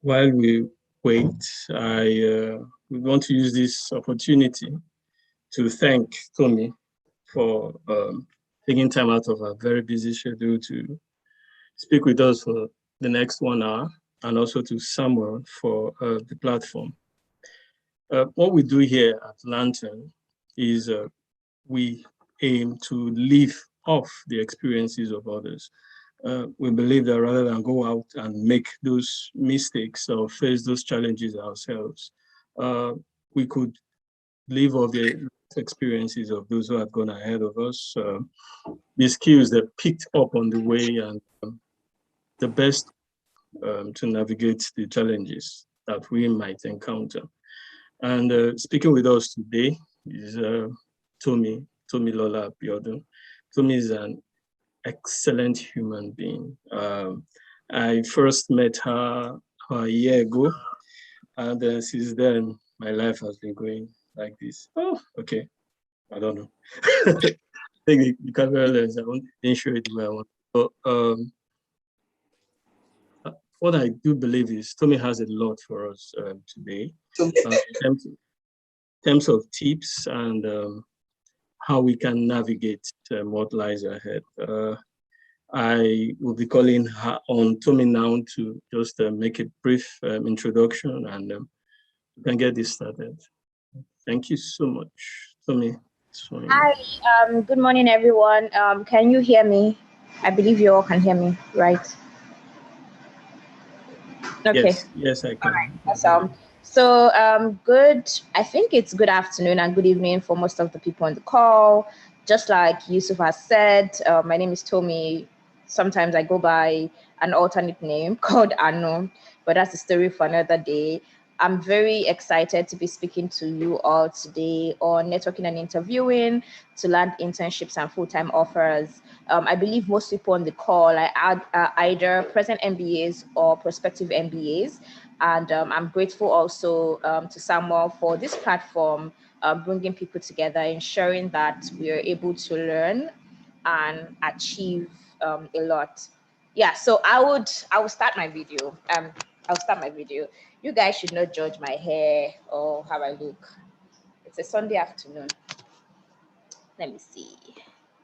while we wait, I want to use this opportunity to thank Tommy for taking time out of a very busy schedule to speak with us for the next 1 hour, and also to Samuel for the platform. What we do here at Lantern is we aim to live off the experiences of others. We believe that rather than go out and make those mistakes or face those challenges ourselves, we could live off the experiences of those who have gone ahead of us, the skills that picked up on the way, and the best to navigate the challenges that we might encounter. And speaking with us today is Tommy Lola Abiodun. Tommy is an excellent human being. I first met her a year ago, and since then, my life has been going like this. Oh, okay. I don't know. I think the camera lens, I didn't show it the way I want. But what I do believe is Tommy has a lot for us today in terms of tips and how we can navigate what lies ahead. I will be calling her on Tommy now to just make a brief introduction, and we can get this started. Thank you so much, Tommy. Hi, good morning, everyone. Can you hear me? I believe you all can hear me, right? Okay. Yes, I can. All right, awesome. So good, I think it's good afternoon and good evening for most of the people on the call. Just like Yusuf has said, my name is Tommy. Sometimes I go by an alternate name called Anu, but that's a story for another day. I'm very excited to be speaking to you all today on networking and interviewing to land internships and full-time offers. I believe most people on the call are either present MBAs or prospective MBAs. And I'm grateful also to Samuel for this platform, bringing people together, ensuring that we are able to learn and achieve a lot. Yeah, so I will start my video. I'll start my video. You guys should not judge my hair or how I look. It's a Sunday afternoon. Let me see.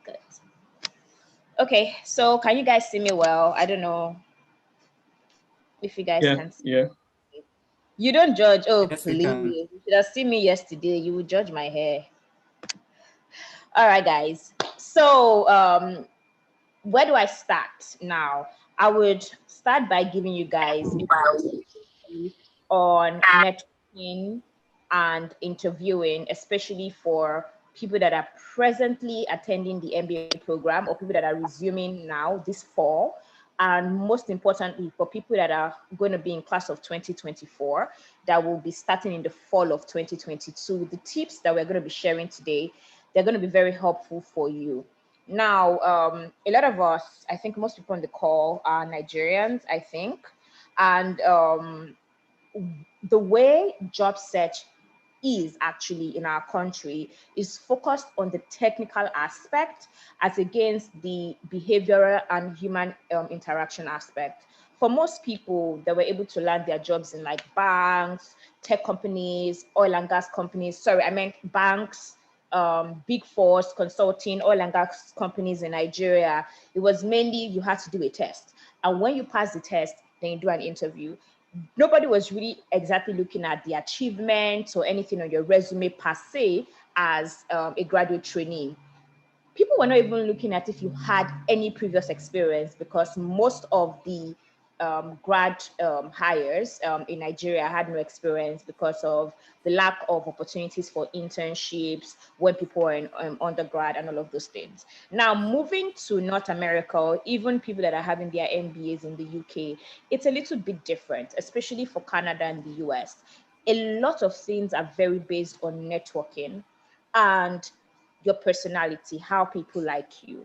Good. Okay, so can you guys see me well? I don't know if you guys can see. Yeah. You don't judge. Oh, yes, please. You should have seen me yesterday. You would judge my hair. All right, guys. So where do I start now? I would start by giving you guys on networking and interviewing, especially for people that are presently attending the MBA program or people that are resuming now this fall. And most importantly, for people that are going to be in class of 2024, that will be starting in the fall of 2022, the tips that we're going to be sharing today, they're going to be very helpful for you. Now, a lot of us, I think most people on the call are Nigerians, I think. And the way job search is actually in our country is focused on the technical aspect as against the behavioral and human interaction aspect. For most people that were able to land their jobs in like banks, tech companies, oil and gas companies, sorry, I meant banks, big fours, consulting, oil and gas companies in Nigeria, it was mainly you had to do a test. And when you pass the test, then you do an interview. Nobody was really exactly looking at the achievements or anything on your resume per se as a graduate trainee. People were not even looking at if you had any previous experience, because most of the grad hires in Nigeria had no experience because of the lack of opportunities for internships when people were in undergrad and all of those things. Now, moving to North America, or even people that are having their MBAs in the UK, it's a little bit different, especially for Canada and the US. A lot of things are very based on networking and your personality, how people like you.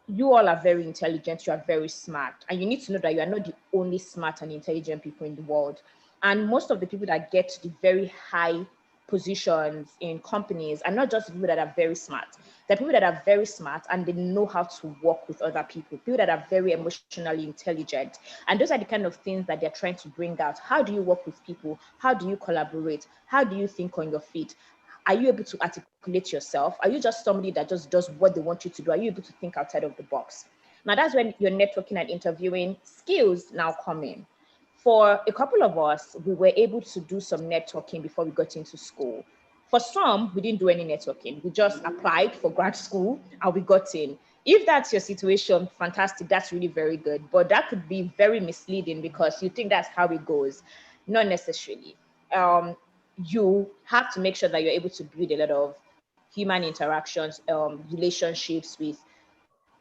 You all are very intelligent, you are very smart, and you need to know that you are not the only smart and intelligent people in the world. And most of the people that get to the very high positions in companies are not just people that are very smart. They're people that are very smart and they know how to work with other people that are very emotionally intelligent. And those are the kind of things that they're trying to bring out. How do you work with people? How do you collaborate? How do you think on your feet? Are you able to articulate yourself? Are you just somebody that just does what they want you to do? Are you able to think outside of the box? Now that's when your networking and interviewing skills now come in. For a couple of us, we were able to do some networking before we got into school. For some, we didn't do any networking. We just applied for grad school and we got in. If that's your situation, fantastic, that's really very good. But that could be very misleading because you think that's how it goes. Not necessarily. You have to make sure that you're able to build a lot of human interactions, relationships with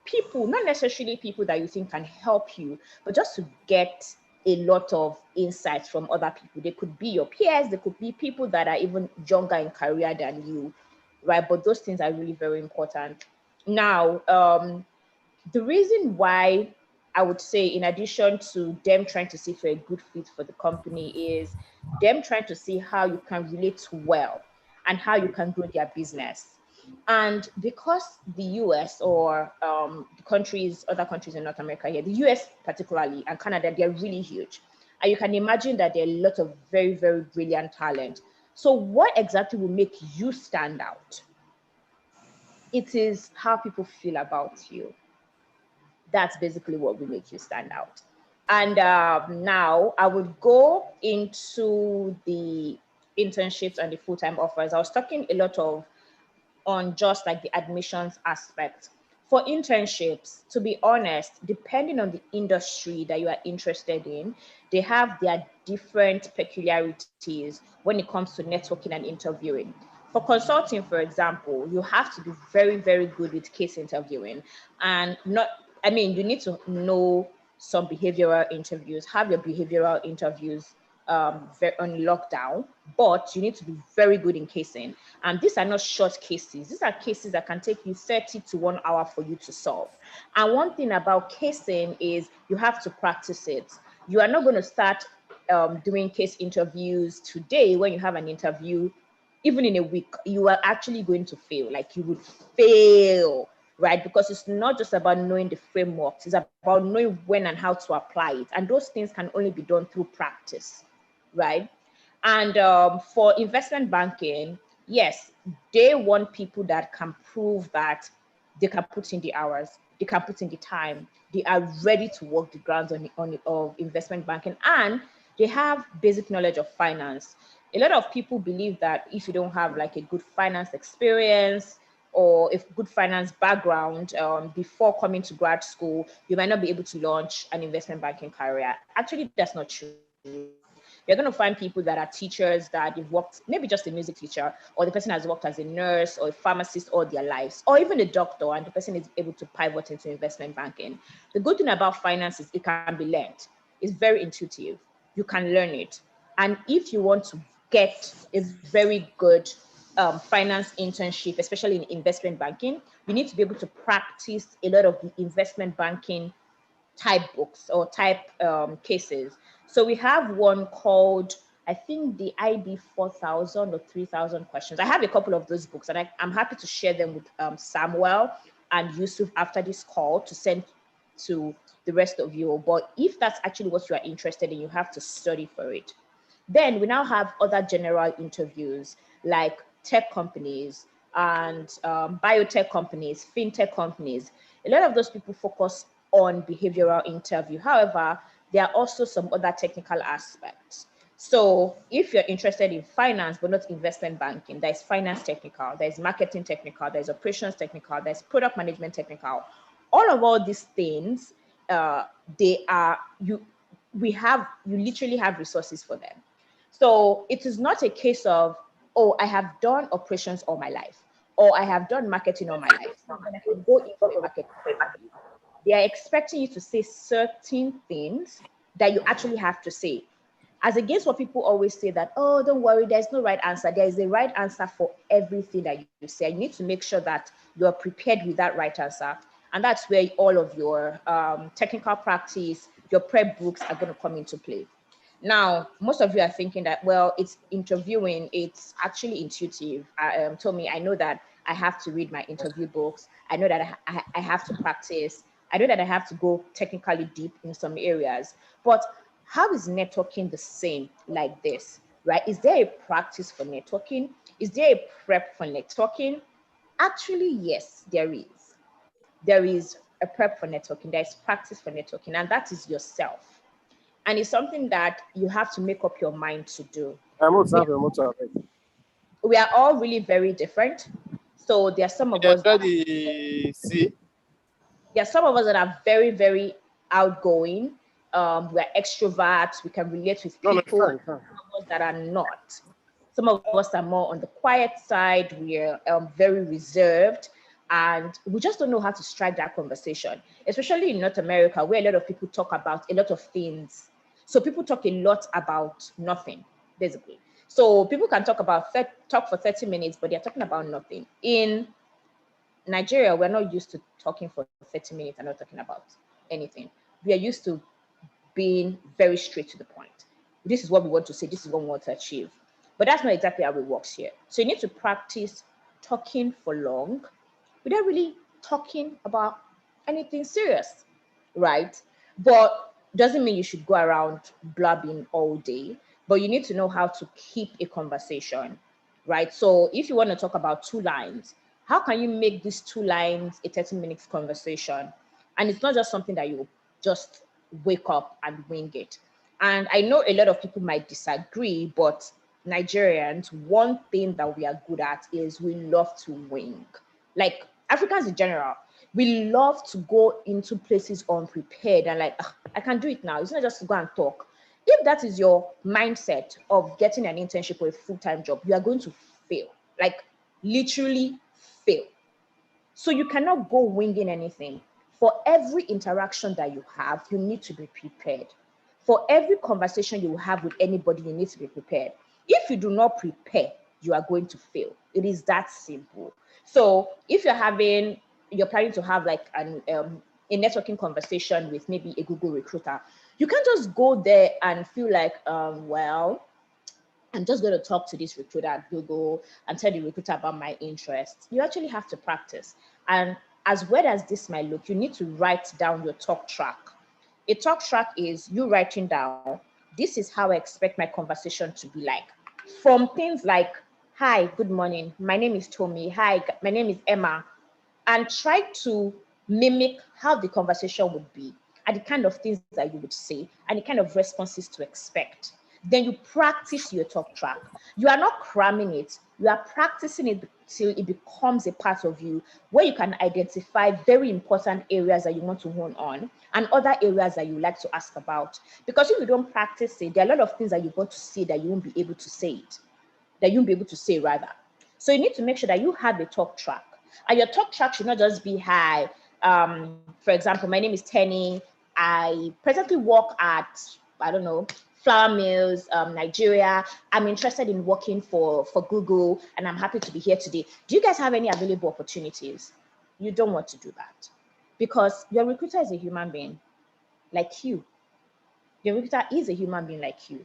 people, not necessarily people that you think can help you, but just to get a lot of insights from other people. They could be your peers, they could be people that are even younger in career than you, right? But those things are really very important. Now, the reason why I would say, in addition to them trying to see if you're a good fit for the company, is them trying to see how you can relate well and how you can grow their business. And because the US or the countries, other countries in North America here, the US particularly and Canada, they're really huge. And you can imagine that there are a lot of very, very brilliant talent. So what exactly will make you stand out? It is how people feel about you. That's basically what will make you stand out. And now I would go into the internships and the full-time offers. I was talking a lot of on just like the admissions aspect. For internships, to be honest, depending on the industry that you are interested in, they have their different peculiarities when it comes to networking and interviewing. For consulting, for example, you have to be very, very good with case interviewing and not, I mean, you need to know some behavioral interviews, have your behavioral interviews on lockdown, but you need to be very good in casing. And these are not short cases. These are cases that can take you 30 to 1 hour for you to solve. And one thing about casing is you have to practice it. You are not going to start doing case interviews today when you have an interview. Even in a week, you are actually going to fail. Like you would fail, right? Because it's not just about knowing the frameworks, it's about knowing when and how to apply it. And those things can only be done through practice, right? And for investment banking, yes, they want people that can prove that they can put in the hours, they can put in the time, they are ready to work the grounds of investment banking, and they have basic knowledge of finance. A lot of people believe that if you don't have like a good finance experience or a good finance background before coming to grad school, you might not be able to launch an investment banking career. Actually, that's not true. You're going to find people that are teachers that you've worked, maybe just a music teacher, or the person has worked as a nurse or a pharmacist all their lives, or even a doctor, and the person is able to pivot into investment banking. The good thing about finance is it can be learned. It's very intuitive. You can learn it. And if you want to get a very good finance internship, especially in investment banking, you need to be able to practice a lot of the investment banking type books or type cases. So we have one called, I think, the IB 4000 or 3000 questions. I have a couple of those books, and I'm happy to share them with Samuel and Yusuf after this call to send to the rest of you. But if that's actually what you are interested in, you have to study for it. Then we now have other general interviews like tech companies and biotech companies, fintech companies. A lot of those people focus on behavioral interview. However, there are also some other technical aspects. So if you're interested in finance, but not investment banking, there's finance technical, there's marketing technical, there's operations technical, there's product management technical. All these things, you literally have resources for them. So it is not a case of, oh, I have done operations all my life, or I have done marketing all my life, and I can go into a market. They are expecting you to say certain things that you actually have to say. As against what people always say that, oh, don't worry, there's no right answer. There is a right answer for everything that you say. You need to make sure that you are prepared with that right answer. And that's where all of your technical practice, your prep books are going to come into play. Now, most of you are thinking that, well, it's interviewing, it's actually intuitive. Told me, I know that I have to read my interview books. I know that I have to practice. I know that I have to go technically deep in some areas. But how is networking the same like this, right? Is there a practice for networking? Is there a prep for networking? Actually, yes, there is. There is a prep for networking. There is practice for networking, and that is yourself. And it's something that you have to make up your mind to do. We are all really very different. So there are some of us that, there are some of us that are very, very outgoing. We're extroverts. We can relate with people. Some of us that are not. Some of us are more on the quiet side. We're very reserved, and we just don't know how to strike that conversation, especially in North America, where a lot of people talk about a lot of things. So people talk a lot about nothing, basically. So people can talk for 30 minutes, but they're talking about nothing. In Nigeria, we're not used to talking for 30 minutes and not talking about anything. We are used to being very straight to the point. This is what we want to say, this is what we want to achieve. But that's not exactly how it works here. So you need to practice talking for long without really talking about anything serious, right? But doesn't mean you should go around blabbing all day, but you need to know how to keep a conversation, right? So if you want to talk about 2 lines, how can you make these 2 lines a 30 minutes conversation? And it's not just something that you just wake up and wing it. And I know a lot of people might disagree, but Nigerians, one thing that we are good at is we love to wing. Like Africans in general, we love to go into places unprepared and like, I can do it now. It's not just to go and talk. If that is your mindset of getting an internship or a full-time job, you are going to fail, like literally fail. So you cannot go winging anything. For every interaction that you have, you need to be prepared. For every conversation you have with anybody, you need to be prepared. If you do not prepare, you are going to fail. It is that simple. So if you're planning to have like a networking conversation with maybe a Google recruiter, you can't just go there and feel like, well, I'm just going to talk to this recruiter at Google and tell the recruiter about my interests. You actually have to practice. And as weird as this might look, you need to write down your talk track. A talk track is you writing down, this is how I expect my conversation to be like. From things like, hi, good morning. My name is Tommy. Hi, my name is Emma. And try to mimic how the conversation would be and the kind of things that you would say and the kind of responses to expect. Then you practice your talk track. You are not cramming it. You are practicing it till it becomes a part of you, where you can identify very important areas that you want to hone on and other areas that you like to ask about. Because if you don't practice it, there are a lot of things that you want to say that you won't be able to say it, that you won't be able to say rather. So you need to make sure that you have a talk track. And your talk track should not just be, hi, for example, my name is Tenny. I presently work at, I don't know, Flour Mills, Nigeria. I'm interested in working for Google, and I'm happy to be here today. Do you guys have any available opportunities? You don't want to do that because your recruiter is a human being like you. Your recruiter is a human being like you.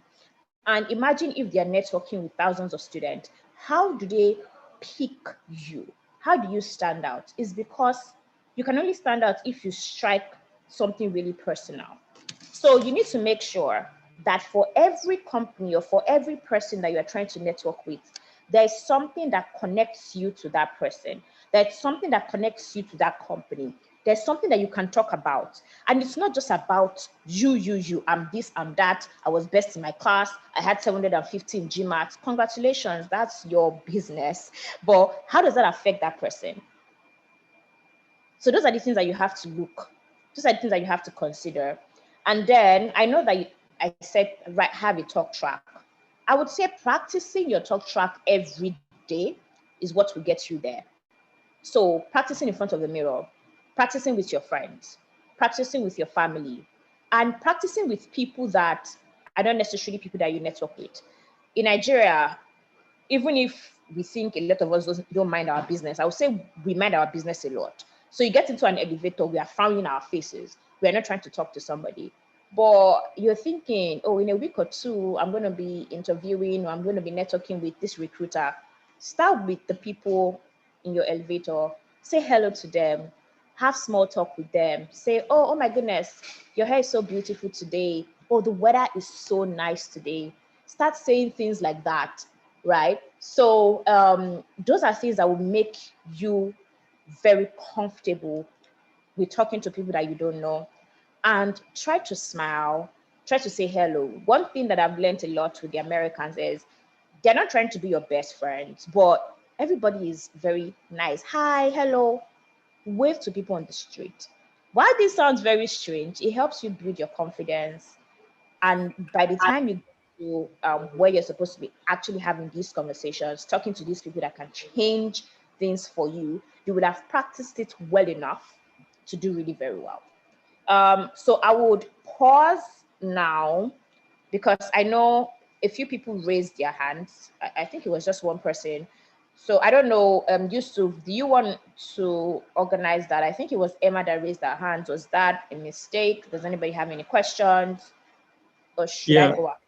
And imagine if they're networking with thousands of students, how do they pick you? How do you stand out? It's because you can only stand out if you strike something really personal. So you need to make sure that for every company or for every person that you're trying to network with, there's something that connects you to that person. There's something that connects you to that company. There's something that you can talk about. And it's not just about you. I'm this, I'm that. I was best in my class. I had 750 in GMAT. Congratulations, that's your business. But how does that affect that person? So those are the things that you have to look. Those are the things that you have to consider. And then I know that I said, right, have a talk track. I would say practicing your talk track every day is what will get you there. So practicing in front of the mirror, practicing with your friends, practicing with your family, and practicing with people that are not necessarily people that you network with. In Nigeria, even if we think a lot of us don't mind our business, I would say we mind our business a lot. So you get into an elevator, we are frowning our faces. We are not trying to talk to somebody. but you're thinking, oh, in a week or two, I'm going to be interviewing or I'm going to be networking with this recruiter. Start with the people in your elevator, say hello to them, have small talk with them, say, oh my goodness, your hair is so beautiful today. Oh, the weather is so nice today. Start saying things like that, right? So those are things that will make you very comfortable with talking to people that you don't know, and try to smile, try to say hello. One thing that I've learned a lot with the Americans is they're not trying to be your best friends, but everybody is very nice. Hi, hello, wave to people on the street. While this sounds very strange, it helps you build your confidence. And by the time you get to where you're supposed to be actually having these conversations, talking to these people that can change things for you, you would have practiced it well enough to do really very well. So I would pause now because I know a few people raised their hands. I think it was just one person. So I don't know, Yusuf, do you want to organize that? I think it was Emma that raised her hands. Was that a mistake? Does anybody have any questions? Or should I Yeah, go up?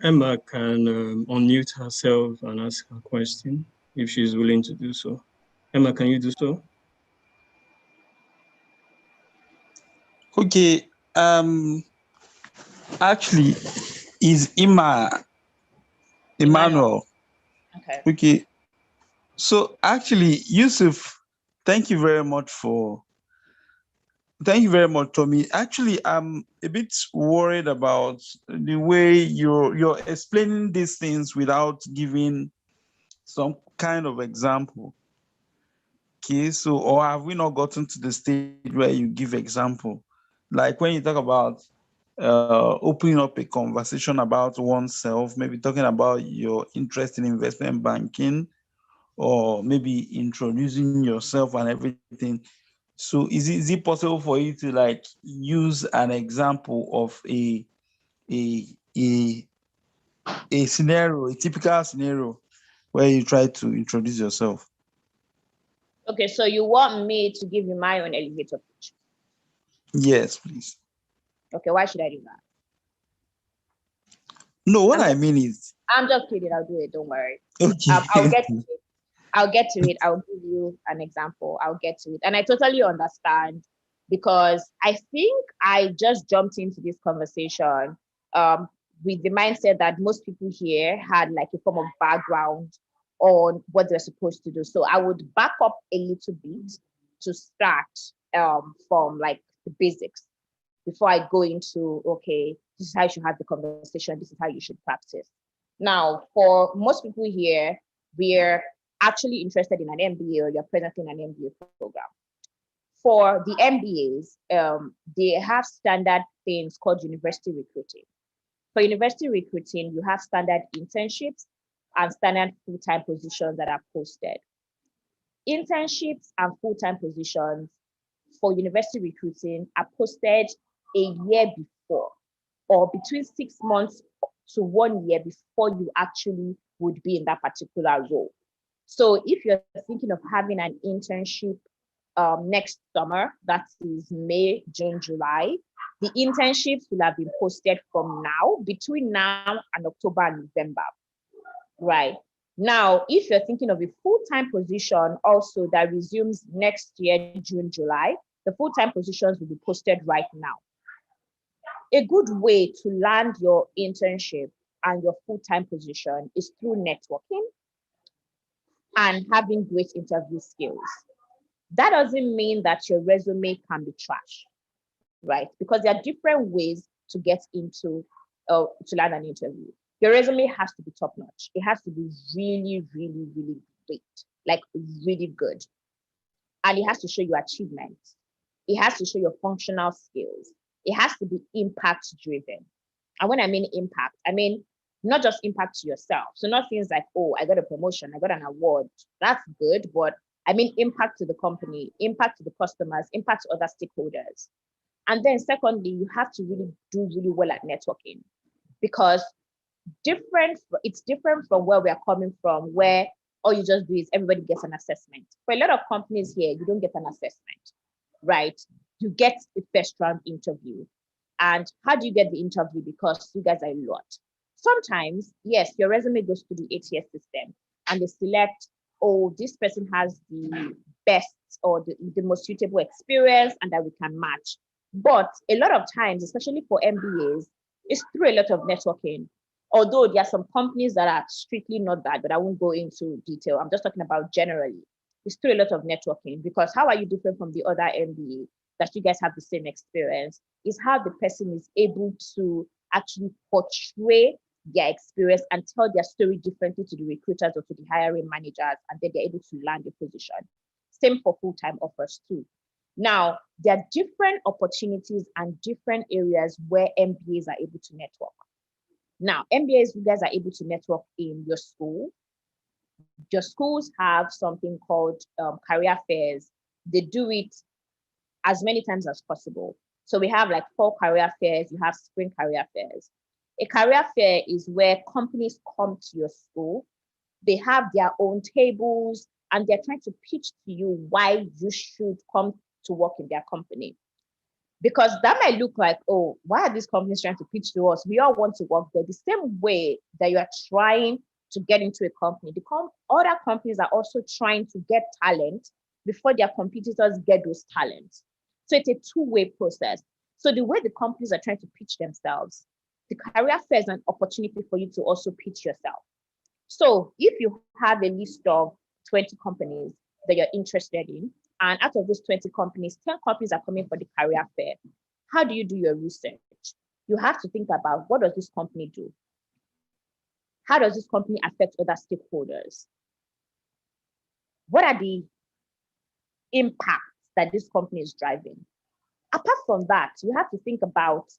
Emma can unmute herself and ask her question if she's willing to do so. Emma, can you do so? Okay. Actually, is Emmanuel. Emmanuel. Okay. Okay. So actually, Yusuf, thank you very much for thank you very much, Tommy. Actually, I'm a bit worried about the way you're explaining these things without giving some kind of example. Okay, so or have we not gotten to the stage where you give example? Like when you talk about opening up a conversation about oneself, maybe talking about your interest in investment banking, or maybe introducing yourself and everything. So is it possible for you to like use an example of a a a scenario, a typical scenario where you try to introduce yourself? Okay, so you want me to give you my own elevator pitch. Yes, please. Okay, why should I do that? No, what I'm I just mean is I'm just kidding, I'll do it, don't worry. I'll okay. get to it. I'll get to it. I'll give you an example. I'll get to it. And I totally understand because I think I just jumped into this conversation um, with the mindset that most people here had like a form of background on what they're supposed to do. So I would back up a little bit to start from like the basics before I go into, okay, this is how you should have the conversation, this is how you should practice. Now, for most people here, we're actually interested in an MBA or you're presently in an MBA program. For the MBAs, they have standard things called university recruiting. For university recruiting, you have standard internships and standard full-time positions that are posted. Internships and full-time positions for university recruiting are posted a year before or between 6 months to 1 year before you actually would be in that particular role. So if you're thinking of having an internship next summer, that is May, June, July, the internships will have been posted from now, between now and October and November, right? Now, if you're thinking of a full-time position also that resumes next year, June, July, the full-time positions will be posted right now. A good way to land your internship and your full-time position is through networking and having great interview skills. That doesn't mean that your resume can be trash, right? Because there are different ways to get into to land an interview. Your resume has to be top notch. It has to be really, really, really great, like really good. And it has to show your achievements. It has to show your functional skills. It has to be impact driven. And when I mean impact, I mean not just impact to yourself. So not things like, oh, I got a promotion, I got an award. That's good, but I mean impact to the company, impact to the customers, impact to other stakeholders. And then secondly, you have to really do really well at networking because it's different from where we are coming from, where all you just do is everybody gets an assessment. For a lot of companies here, you don't get an assessment, right? You get a first round interview. And how do you get the interview? Because you guys are a lot. Sometimes, yes, your resume goes to the ATS system and they select, oh, this person has the best or the most suitable experience and that we can match. But a lot of times, especially for MBAs, it's through a lot of networking. Although there are some companies that are strictly not that, but I won't go into detail. I'm just talking about generally. It's through a lot of networking, because how are you different from the other MBA that you guys have the same experience? Is how the person is able to actually portray their experience and tell their story differently to the recruiters or to the hiring managers, and then they're able to land a position. Same for full-time offers too. Now, there are different opportunities and different areas where MBAs are able to network. Now, MBAs, you guys are able to network in your school. Your schools have something called career fairs. They do it as many times as possible. So we have like fall career fairs, you have spring career fairs. A career fair is where companies come to your school, they have their own tables, and they're trying to pitch to you why you should come to work in their company. Because that might look like, oh, why are these companies trying to pitch to us? We all want to work there. The same way that you are trying to get into a company, other companies are also trying to get talent before their competitors get those talents. So it's a two-way process. So the way the companies are trying to pitch themselves, the career fair is an opportunity for you to also pitch yourself. So if you have a list of 20 companies that you're interested in, and out of those 20 companies, 10 companies are coming for the career fair, how do you do your research? You have to think about, what does this company do? How does this company affect other stakeholders? What are the impacts that this company is driving? Apart from that, you have to think about,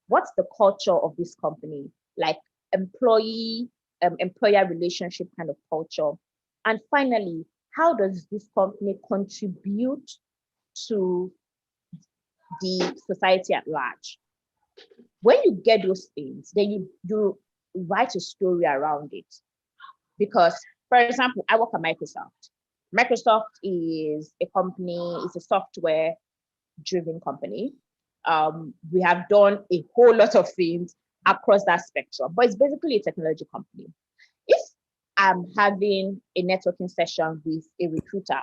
what's the culture of this company, like employer relationship kind of culture. And finally, how does this company contribute to the society at large? When you get those things, then you write a story around it. Because, for example, I work at Microsoft. Microsoft is a company, it's a software driven company. We have done a whole lot of things across that spectrum, but it's basically a technology company. If I'm having a networking session with a recruiter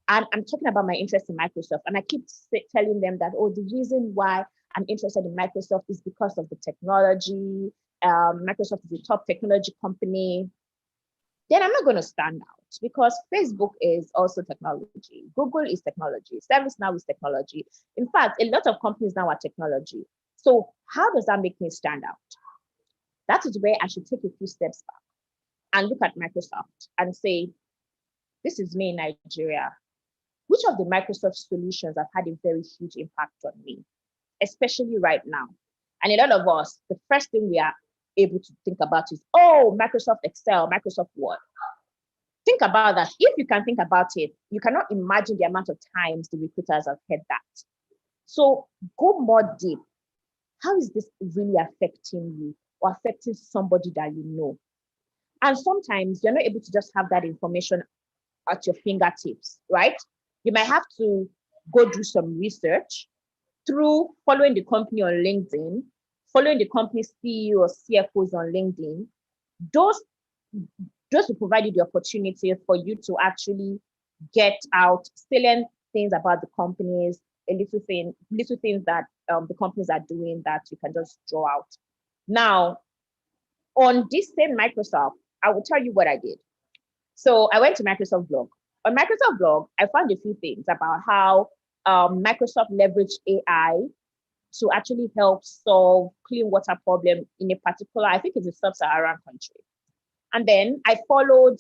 and I'm talking about my interest in Microsoft, and I keep telling them that, oh, the reason why I'm interested in Microsoft is because of the technology. Microsoft is a top technology company. Then I'm not going to stand out, because Facebook is also technology. Google is technology. ServiceNow is technology. In fact, a lot of companies now are technology. So how does that make me stand out? That is where I should take a few steps back and look at Microsoft and say, this is me in Nigeria. Which of the Microsoft solutions have had a very huge impact on me, especially right now? And a lot of us, the first thing we are able to think about is, oh, Microsoft Excel, Microsoft Word. Think about that. If you can think about it, you cannot imagine the amount of times the recruiters have heard that. So go more deep. How is this really affecting you or affecting somebody that you know? And sometimes you're not able to just have that information at your fingertips, right? You might have to go do some research through following the company on LinkedIn, following the company's CEO or CFOs on LinkedIn. Those will provide you the opportunity for you to actually get out salient things about the companies, little things that the companies are doing that you can just draw out. Now, on this same Microsoft, I will tell you what I did. So I went to Microsoft blog. On Microsoft blog, I found a few things about how Microsoft leveraged AI to actually help solve clean water problem in a particular, I think it's a sub-Saharan country. And then I followed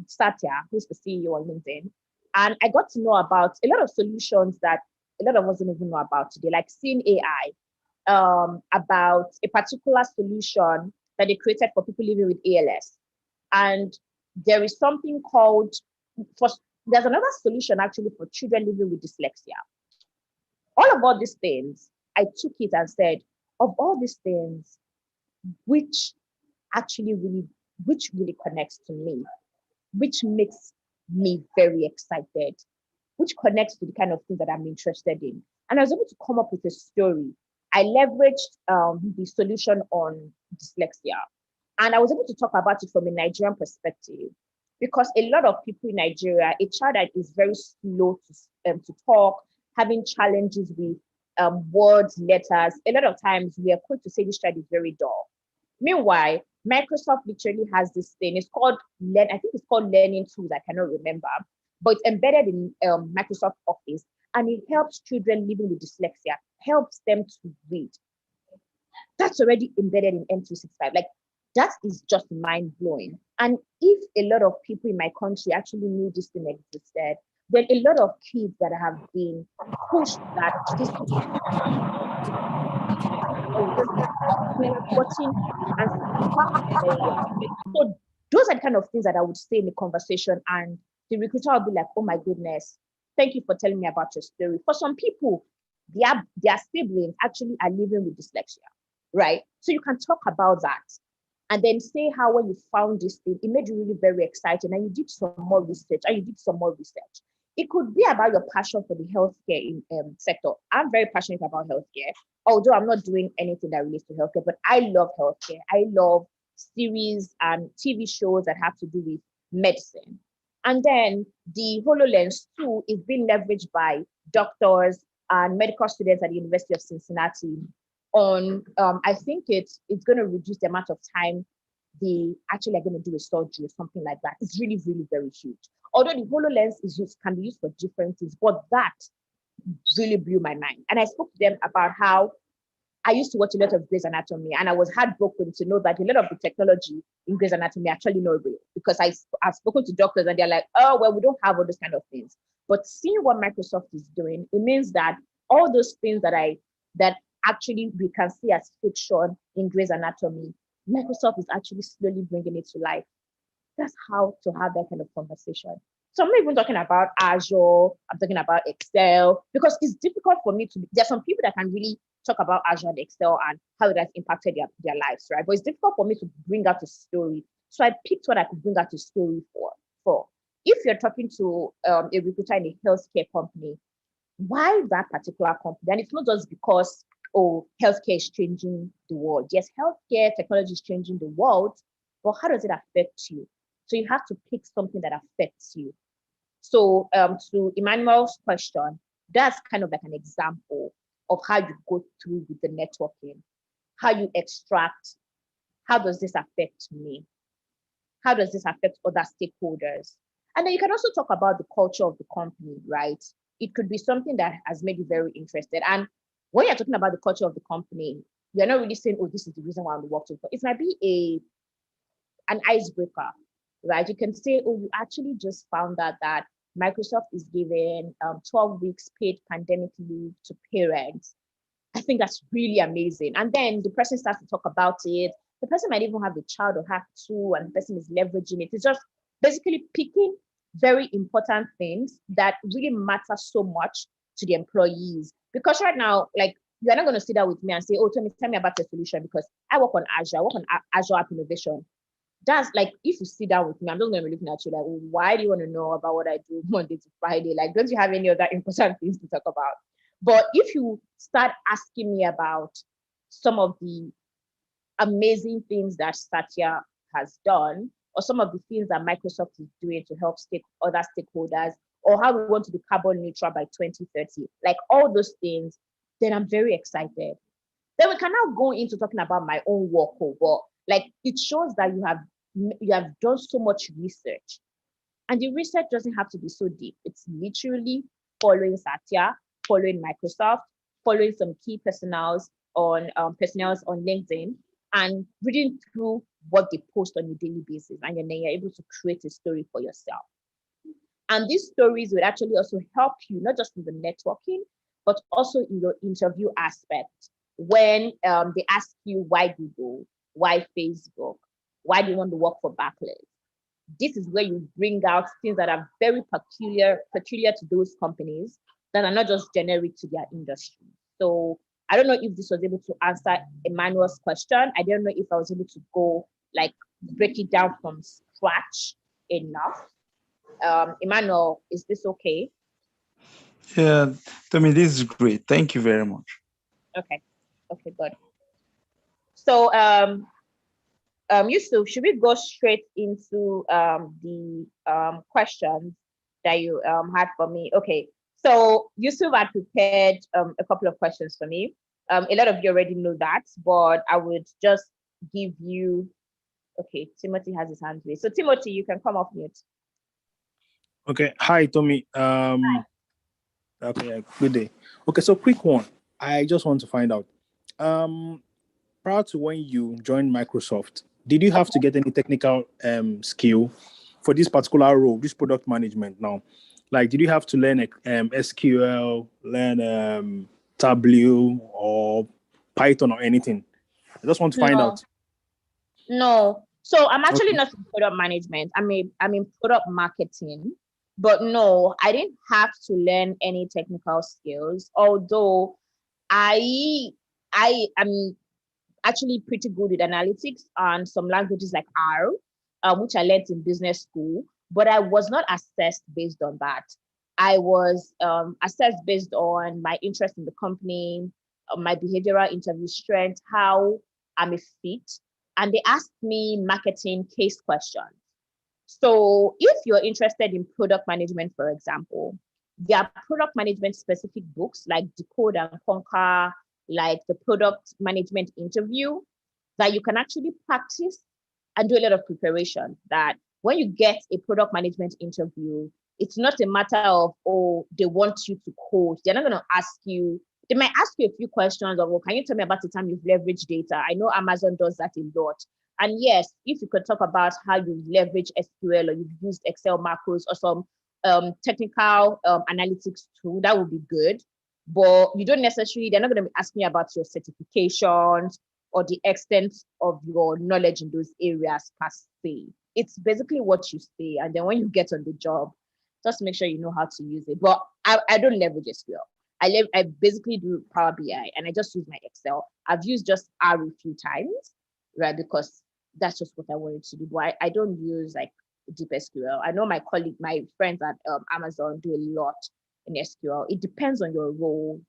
Satya, who's the CEO on LinkedIn, and I got to know about a lot of solutions that a lot of us don't even know about today, like Seeing AI, about a particular solution that they created for people living with ALS. And there is something called, there's another solution actually for children living with dyslexia. All of all these things, I took it and said, of all these things, which really connects to me, which makes me very excited, which connects to the kind of things that I'm interested in. And I was able to come up with a story. I leveraged the solution on dyslexia. And I was able to talk about it from a Nigerian perspective because a lot of people in Nigeria, a child that is very slow to talk, having challenges with words, letters, a lot of times we are quick to say this child is very dull. Meanwhile, Microsoft literally has this thing. It's called I think it's called Learning Tools. I cannot remember, but it's embedded in Microsoft Office, and it helps children living with dyslexia, helps them to read. That's already embedded in M365. Like that is just mind blowing. And if a lot of people in my country actually knew this thing existed, then a lot of kids that have been pushed that this watching and so those are the kind of things that I would say in the conversation, and the recruiter will be like, "Oh my goodness, thank you for telling me about your story." For some people, their siblings actually are living with dyslexia, right? So you can talk about that, and then say how when you found this thing, it made you really very excited, and you did some more research, and you did some more research. It could be about your passion for the healthcare sector. I'm very passionate about healthcare, although I'm not doing anything that relates to healthcare, but I love healthcare. I love series and TV shows that have to do with medicine. And then the HoloLens 2 is being leveraged by doctors and medical students at the University of Cincinnati on, I think it's going to reduce the amount of time they actually are going to do a surgery or something like that. It's really, really very huge. Although the HoloLens can be used for different things, but that really blew my mind. And I spoke to them about how I used to watch a lot of Grey's Anatomy, and I was heartbroken to know that a lot of the technology in Grey's Anatomy actually not real, because I've spoken to doctors and they're like, "Oh, well, we don't have all those kind of things." But seeing what Microsoft is doing, it means that all those things that actually we can see as fiction in Grey's Anatomy, Microsoft is actually slowly bringing it to life. That's how to have that kind of conversation. So I'm not even talking about Azure, I'm talking about Excel, because it's difficult for me there's some people that can really talk about Azure and Excel and how it has impacted their lives, right? But it's difficult for me to bring out a story. So I picked what I could bring out a story for. If you're talking to a recruiter in a healthcare company, why that particular company? And it's not just because, healthcare is changing the world. Yes, healthcare technology is changing the world, but how does it affect you? So you have to pick something that affects you. So to Emmanuel's question, that's kind of like an example of how you go through with the networking, how you extract, how does this affect me? How does this affect other stakeholders? And then you can also talk about the culture of the company, right? It could be something that has made you very interested. And when you're talking about the culture of the company, you're not really saying, "Oh, this is the reason why I want to work for." It might be an icebreaker, right? You can say, "Oh, you actually just found out that Microsoft is giving 12 weeks paid pandemic leave to parents. I think that's really amazing." And then the person starts to talk about it. The person might even have a child or have two, and the person is leveraging it. It's just basically picking very important things that really matter so much to the employees. Because right now, like, you're not going to sit down with me and say, "Oh, tell me about your solution," because I work on Azure, I work on Azure App Innovation. That's like, if you sit down with me, I'm just going to be looking at you like, "Oh, why do you want to know about what I do Monday to Friday? Like, don't you have any other important things to talk about?" But if you start asking me about some of the amazing things that Satya has done, or some of the things that Microsoft is doing to help other stakeholders, or how we want to be carbon neutral by 2030, like all those things, then I'm very excited. Then we can now go into talking about my own work, but like, it shows that you have done so much research, and the research doesn't have to be so deep. It's literally following Satya, following Microsoft, following some key personnels on LinkedIn, and reading through what they post on a daily basis, and then you're able to create a story for yourself. And these stories will actually also help you, not just in the networking, but also in your interview aspect. When they ask you, why Google, why Facebook, why do you want to work for Barclays? This is where you bring out things that are very peculiar to those companies, that are not just generic to their industry. So I don't know if this was able to answer Emmanuel's question. I don't know if I was able to go, like, break it down from scratch enough. Emmanuel, is this okay? Yeah, Tommy, this is great. Thank you very much. Okay. Okay, good. So, Yusuf, should we go straight into the questions that you had for me? Okay, so Yusuf had prepared a couple of questions for me. A lot of you already know that, but I would just give you. Okay, Timothy has his hand raised. So Timothy, you can come off mute. Okay. Hi, Tommy. Okay, good day. Okay, so quick one. I just want to find out. Prior to when you joined Microsoft, did you have to get any technical skill for this particular role, this product management now? Like, did you have to learn SQL, learn Tableau or Python or anything? I just want to find No, out. no. So I'm actually Okay. not in product management. I'm in product marketing. But no, I didn't have to learn any technical skills, although I I am actually pretty good with analytics and some languages like R, which I learned in business school, but I was not assessed based on that. I was assessed based on my interest in the company, my behavioral interview strength, how I'm a fit, and they asked me marketing case questions. So if you're interested in product management, for example, there are product management specific books like Decode and Conquer, like the product management interview that you can actually practice and do a lot of preparation. That when you get a product management interview, it's not a matter of, oh, they want you to code. They're not going to ask you, they might ask you a few questions of, well, can you tell me about the time you've leveraged data? I know Amazon does that a lot. And yes, if you could talk about how you leverage SQL or you've used Excel macros or some technical analytics tool, that would be good. But you don't necessarily, they're not going to ask me about your certifications or the extent of your knowledge in those areas per se. It's basically what you say. And then when you get on the job, just make sure you know how to use it. But I don't leverage SQL. I basically do Power BI and I just use my Excel. I've used just R a few times, right? Because that's just what I wanted to do. But I don't use like deep SQL. I know my friends at Amazon do a lot in SQL. It depends on your role.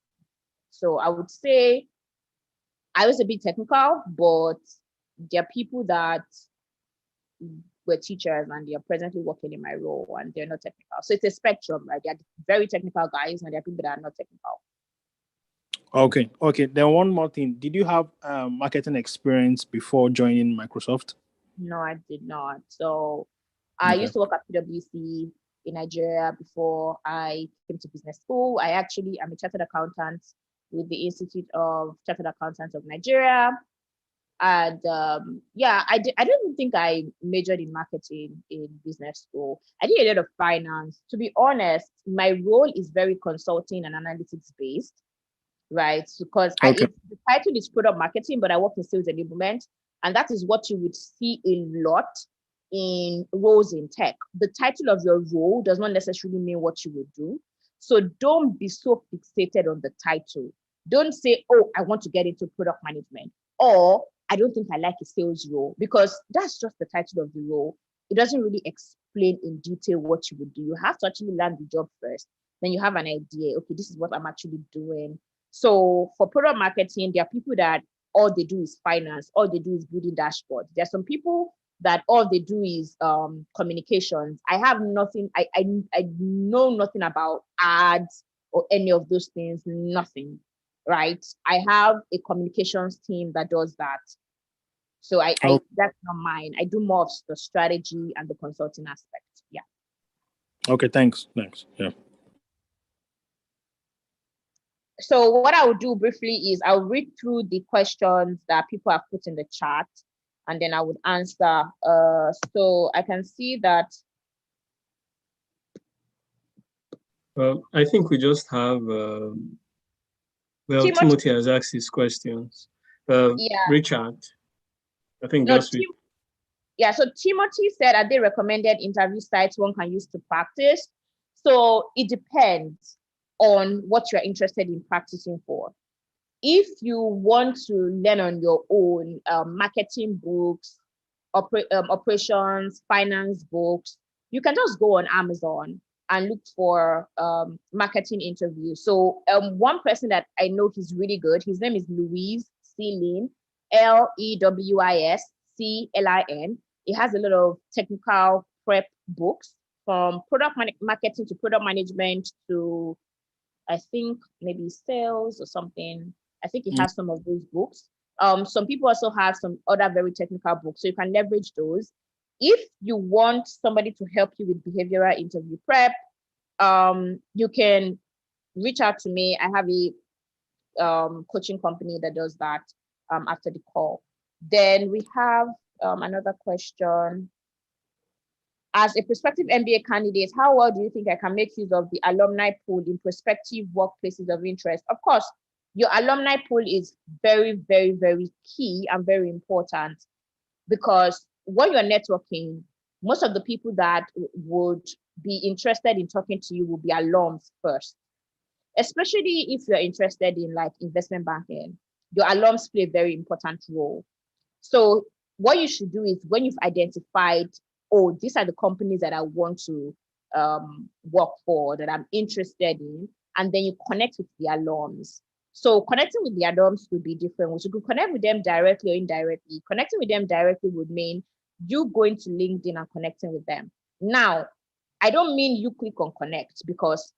So I would say I was a bit technical, but there are people that were teachers and they are presently working in my role and they're not technical. So it's a spectrum, right? There are very technical guys and there are people that are not technical. Okay. Okay. Then one more thing. Did you have marketing experience before joining Microsoft? No, I did not. So I Okay. used to work at PwC in Nigeria before I came to business school. I actually am a chartered accountant with the Institute of Chartered Accountants of Nigeria. And yeah, I don't even think I majored in marketing in business school. I did a lot of finance. To be honest, my role is very consulting and analytics based, right? Because Okay. the title is product marketing, but I work in sales enablement, and that is what you would see a lot in roles in tech. The title of your role does not necessarily mean what you would do. So don't be so fixated on the title. Don't say, oh, I want to get into product management, or I don't think I like a sales role, because that's just the title of the role. It doesn't really explain in detail what you would do. You have to actually learn the job first. Then you have an idea. Okay, this is what I'm actually doing. So for product marketing, there are people that all they do is finance, all they do is building dashboards. There are some people that all they do is communications. I have nothing, I know nothing about ads or any of those things, nothing, right? I have a communications team that does that. So Oh, that's not mine. I do more of the strategy and the consulting aspect. Yeah. okay. Thanks. Thanks. Yeah. So what I will do briefly is I'll read through the questions that people have put in the chat and then I would answer. So I can see that. I think we just have, well, Timothy, Timothy has asked his questions. yeah, Richard, I think no, just read. yeah. So Timothy said, are they recommended interview sites one can use to practice? So it depends on what you're interested in practicing for. If you want to learn on your own, marketing books, operations, finance books, you can just go on Amazon. and look for marketing interviews. So one person that I know he's really good, his name is Louise Celine, LEWISCLIN. He has a lot of technical prep books from marketing to product management to, I think, maybe sales or something. I think he has some of those books. Some people also have some other very technical books, so you can leverage those. If you want somebody to help you with behavioral interview prep, you can reach out to me. I have a coaching company that does that after the call. Then we have another question. As a prospective MBA candidate, how well do you think I can make use of the alumni pool in prospective workplaces of interest? Of course, your alumni pool is very, very, very key and very important, because when you're networking, most of the people that would be interested in talking to you will be alums first, especially if you're interested in like investment banking. Your alums play a very important role. So what you should do is, when you've identified, oh, these are the companies that I want to work for, that I'm interested in, and then you connect with the alums. So connecting with the alums would be different. You could connect with them directly or indirectly. Connecting with them directly would mean you going to LinkedIn and connecting with them. Now, I don't mean you click on connect, because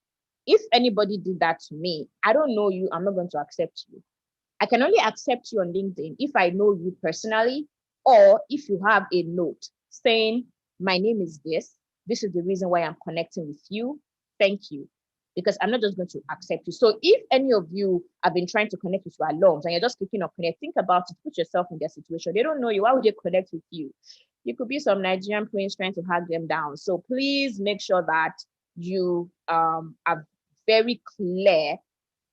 if anybody did that to me, I don't know you, I'm not going to accept you. I can only accept you on LinkedIn if I know you personally, or if you have a note saying, my name is this is the reason why I'm connecting with you. Thank you. Because I'm not just going to accept you. So if any of you have been trying to connect with your alums and you're just clicking on connect, think about it, put yourself in their situation. They don't know you. Why would they connect with you? You could be some Nigerian prince trying to hack them down. So please make sure that you are very clear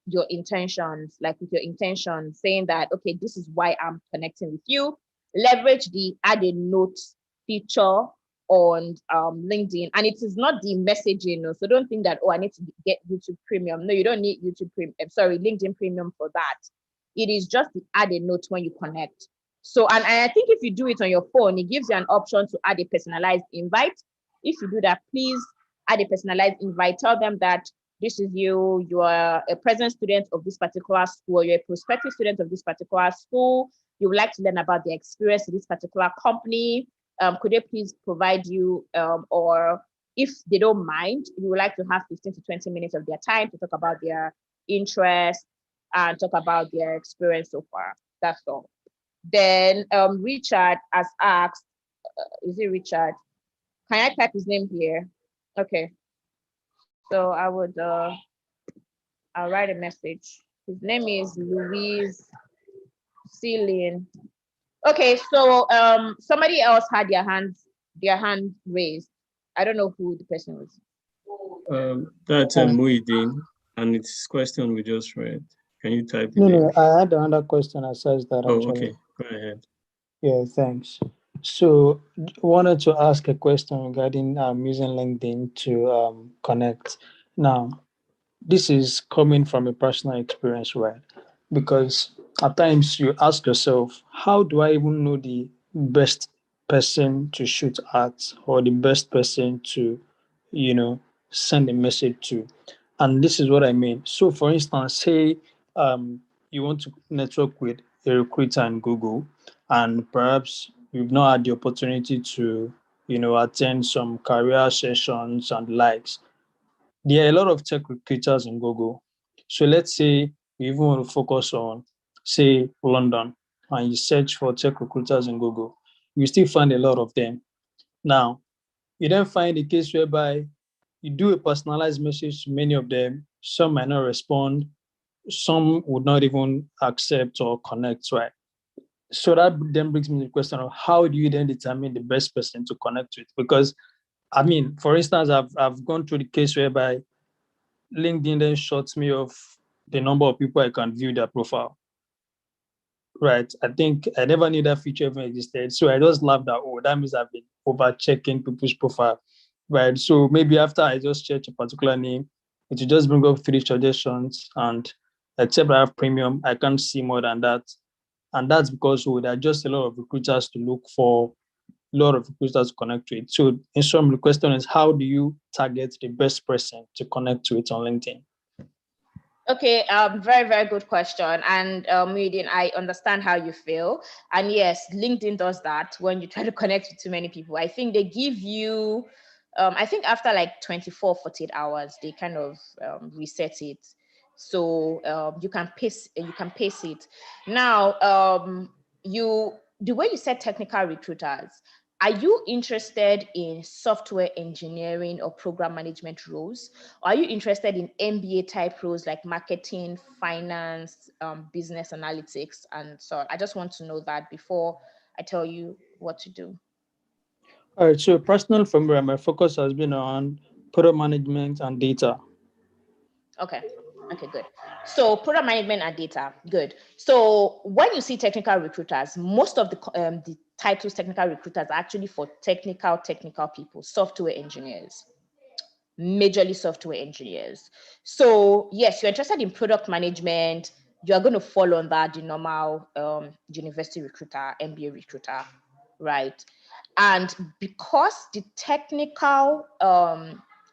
your intentions, like with your intention, saying that, okay, this is why I'm connecting with you. Leverage the add a note feature on LinkedIn, and it is not the messaging. So don't think that, oh, I need to get YouTube Premium. No, you don't need YouTube Premium. Sorry, LinkedIn Premium for that. It is just the add a note when you connect. So, and I think if you do it on your phone, it gives you an option to add a personalized invite. If you do that, please add a personalized invite. Tell them that this is you are a present student of this particular school, you're a prospective student of this particular school, you would like to learn about the experience of this particular company. Could they please provide you, or if they don't mind, we would like to have 15 to 20 minutes of their time to talk about their interest and talk about their experience so far. That's all. Then Richard has asked, is it Richard? Can I type his name here? Okay. So I would, I'll write a message. His name is Louise Celine. Okay, so somebody else had their hand raised. I don't know who the person was. That's Muideen, and it's question we just read. Can you type it? No, I had another question that says that. Oh, actually. okay. Go ahead. Yeah, thanks. So, wanted to ask a question regarding using LinkedIn to connect. Now, this is coming from a personal experience, right? Because at times you ask yourself, how do I even know the best person to shoot at, or the best person to, send a message to? And this is what I mean. So, for instance, say you want to network with a recruiter in Google, and perhaps you've not had the opportunity to, attend some career sessions and likes. There are a lot of tech recruiters in Google. So let's say you even want to focus on, say, London, and you search for tech recruiters in Google, you still find a lot of them. Now, you then find a case whereby you do a personalized message to many of them. Some might not respond. Some would not even accept or connect, right? So that then brings me to the question of, how do you then determine the best person to connect with? Because, I mean, for instance, I've gone through the case whereby LinkedIn then shuts me off the number of people I can view their profile. Right. I think I never knew that feature even existed. So I just laughed at, oh, that means I've been over checking people's profile. Right. So maybe after I just search a particular name, it will just bring up 3 suggestions. And except I have premium, I can't see more than that. And that's because there are just a lot of recruiters to look for lot of recruiters to connect with. So in sum, the question is, how do you target the best person to connect with on LinkedIn? Okay, very, very good question. And Muhyiddin, I understand how you feel. And yes, LinkedIn does that when you try to connect with too many people. I think they give you, I think after like 24, 48 hours, they kind of reset it. So you can pace it. Now, the way you said technical recruiters, are you interested in software engineering or program management roles? Or are you interested in MBA type roles like marketing, finance, business analytics, and so on? I just want to know that before I tell you what to do. All right. So personal for me, my focus has been on product management and data. Okay. Okay, good. So product management and data, good. So when you see technical recruiters, most of the titles technical recruiters are actually for technical people, software engineers, majorly software engineers. So yes, you're interested in product management, you're going to fall under the normal university recruiter, MBA recruiter, right? And because the technical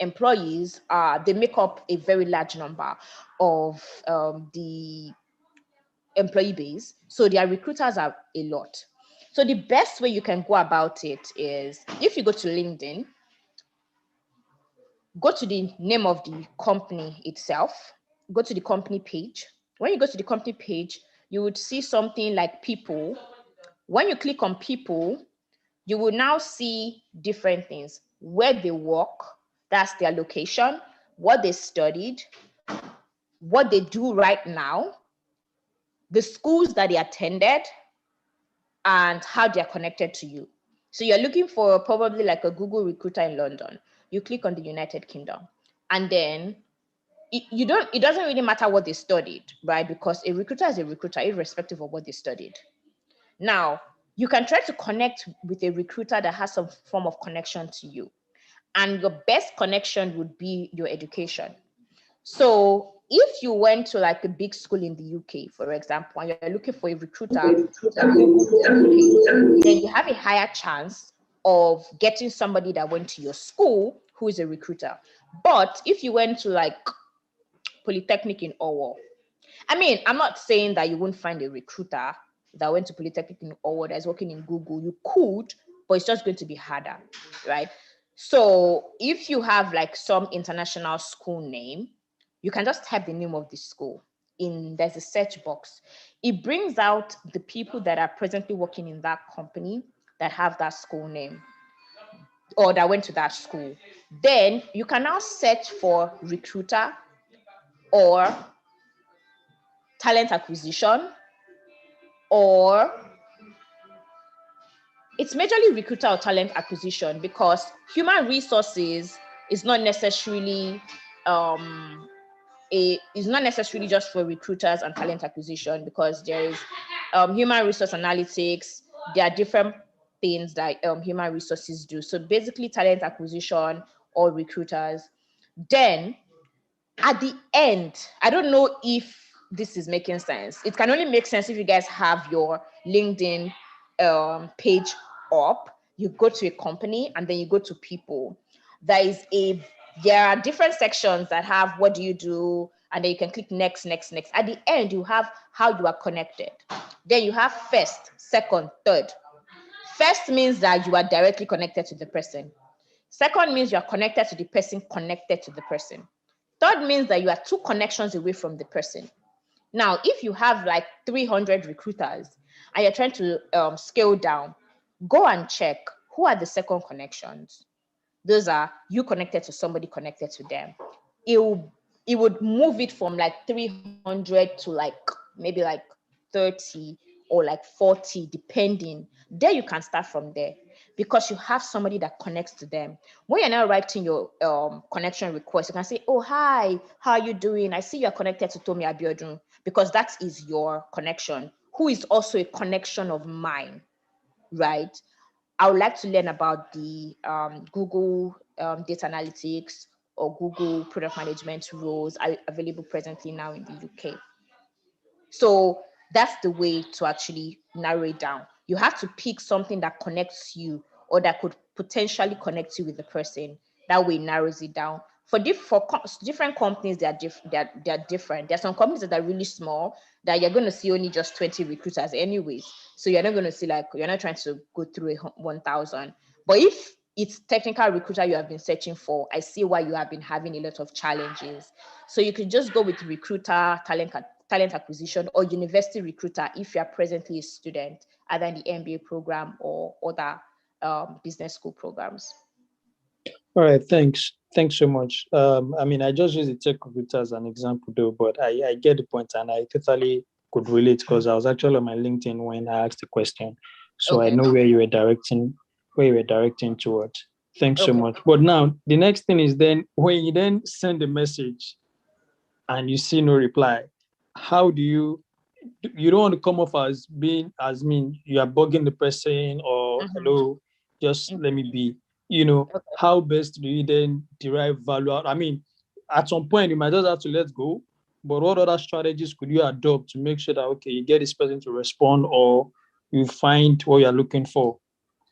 employees they make up a very large number of the employee base, so their recruiters are a lot. So the best way you can go about it is, if you go to LinkedIn, go to the name of the company itself, go to the company page. When you go to the company page, you would see something like people. When you click on people, you will now see different things: where they work, that's their location, what they studied, what they do right now, the schools that they attended, and how they're connected to you. So you're looking for probably like a Google recruiter in London. You click on the United Kingdom, and then it doesn't really matter what they studied, right? Because a recruiter is a recruiter, irrespective of what they studied. Now, you can try to connect with a recruiter that has some form of connection to you. And your best connection would be your education. So if you went to like a big school in the UK, for example, and you're looking for a recruiter that will go to the UK, then you have a higher chance of getting somebody that went to your school who is a recruiter. But if you went to like Polytechnic in Owo, I mean, I'm not saying that you won't find a recruiter that went to Polytechnic in Owo that's working in Google. You could, but it's just going to be harder, right? So if you have like some international school name, you can just type the name of the school in, there's a search box. It brings out the people that are presently working in that company that have that school name or that went to that school. Then you can now search for recruiter or talent acquisition, or it's majorly recruiter or talent acquisition, because human resources is not necessarily is not necessarily just for recruiters and talent acquisition, because there is human resource analytics. There are different things that human resources do. So basically talent acquisition or recruiters. Then at the end, I don't know if this is making sense. It can only make sense if you guys have your LinkedIn page up. You go to a company and then you go to people. There are different sections that have what do you do, and then you can click next, next, next. At the end, you have how you are connected. Then you have first, second, third. First means that you are directly connected to the person. Second means you are connected to the person connected to the person. Third means that you are 2 connections away from the person. Now, if you have like 300 recruiters and you're trying to scale down, go and check who are the second connections. Those are you connected to somebody connected to them. It would move it from like 300 to like maybe like 30 or like 40, depending. There you can start from there, because you have somebody that connects to them. When you're now writing your connection request, you can say, oh, hi, how are you doing? I see you're connected to Tomi Abiodun, because that is your connection, who is also a connection of mine, right? I would like to learn about the Google data analytics or Google product management roles are available presently now in the UK. So that's the way to actually narrow it down. You have to pick something that connects you, or or that could potentially connect you with the person. That way it narrows it down. For different companies, they're different. There are some companies that are really small that you're going to see only just 20 recruiters anyways. So you're not going to see, like, you're not trying to go through 1,000. But if it's technical recruiter you have been searching for, I see why you have been having a lot of challenges. So you could just go with recruiter, talent acquisition, or university recruiter if you are presently a student, either in the MBA program or other business school programs. All right, thanks. Thanks so much. I mean, I just use the tech recruiter as an example though, but I get the point and I totally could relate because I was actually on my LinkedIn when I asked the question. So I Okay. know where you were directing towards. Thanks so Okay. much. But now the next thing is then when you then send a message and you see no reply, how do you don't want to come off as being as mean you are bugging the person or hello, just let me be. Okay. How best do you then derive value out? I mean, at some point you might just have to let go, but what other strategies could you adopt to make sure that okay, you get this person to respond or you find what you're looking for?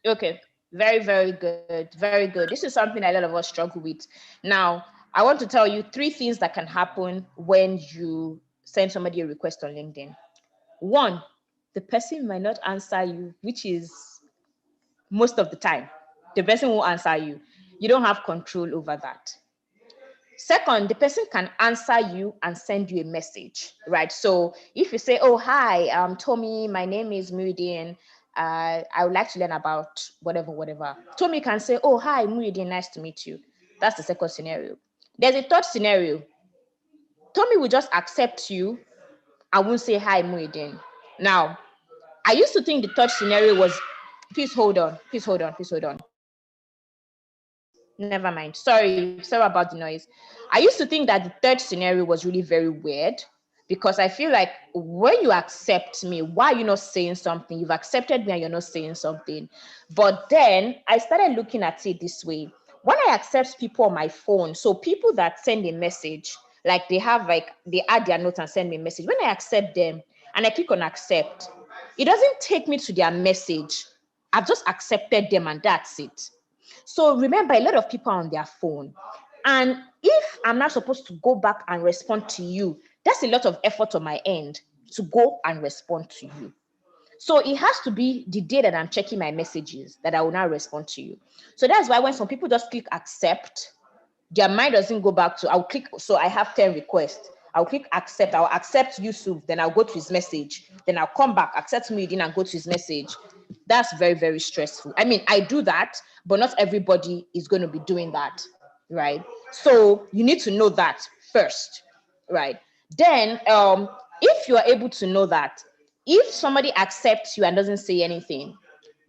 Okay. Very, very good. Very good. This is something a lot of us struggle with. Now, I want to tell you 3 things that can happen when you send somebody a request on LinkedIn. 1, the person might not answer you, which is most of the time. The person will answer you. You don't have control over that. Second, the person can answer you and send you a message, right? So if you say, oh, hi, Tommy, my name is Meridian. I would like to learn about whatever. Tommy can say, oh, hi, Meridian, nice to meet you. That's the second scenario. There's a third scenario. Tommy will just accept you. I won't say, hi, Meridian. Now, I used to think the third scenario was, please hold on. Never mind. Sorry about the noise. I used to think that the third scenario was really very weird because I feel like when you accept me, why are you not saying something? You've accepted me and you're not saying something. But then I started looking at it this way. When I accept people on my phone, so people that send a message, like they add their notes and send me a message. When I accept them and I click on accept, it doesn't take me to their message. I've just accepted them and that's it. So remember, a lot of people are on their phone. And if I'm not supposed to go back and respond to you, that's a lot of effort on my end to go and respond to you. So it has to be the day that I'm checking my messages that I will now respond to you. So that's why when some people just click accept, their mind doesn't go back to, I'll click, so I have 10 requests. I'll click accept, I'll accept Yusuf, then I'll go to his message, then I'll come back, accept Muhyiddin and go to his message. That's very, very stressful. I mean, I do that, but not everybody is going to be doing that, right? So you need to know that first, right? Then, if you are able to know that, if somebody accepts you and doesn't say anything,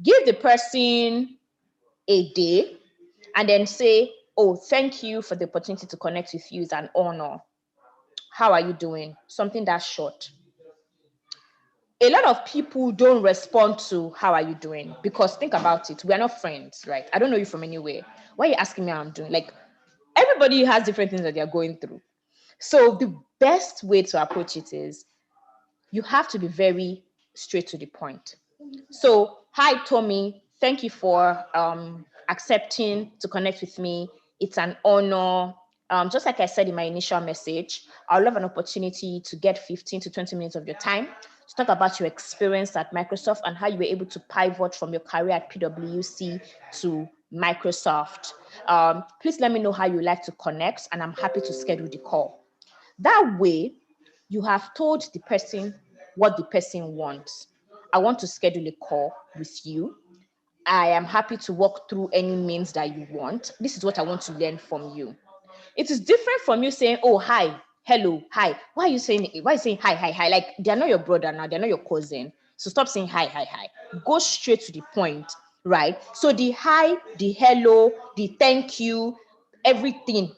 give the person a day and then say, oh, thank you for the opportunity to connect with you. It's an honor. How are you doing? Something that's short. A lot of people don't respond to how are you doing because think about it. We are not friends, right? I don't know you from anywhere. Why are you asking me how I'm doing? Like everybody has different things that they're going through. So the best way to approach it is you have to be very straight to the point. So, hi, Tommy. Thank you for accepting to connect with me. It's an honor. Just like I said in my initial message, I would love an opportunity to get 15 to 20 minutes of your time to talk about your experience at Microsoft and how you were able to pivot from your career at PwC to Microsoft. Please let me know how you like to connect, and I'm happy to schedule the call. That way, you have told the person what the person wants. I want to schedule a call with you. I am happy to walk through any means that you want. This is what I want to learn from you. It is different from you saying, oh, hi, hello, hi. Why are you saying hi, hi, hi? Like they're not your brother now, they're not your cousin. So stop saying hi, hi, hi. Go straight to the point, right? So the hi, the hello, the thank you, everything,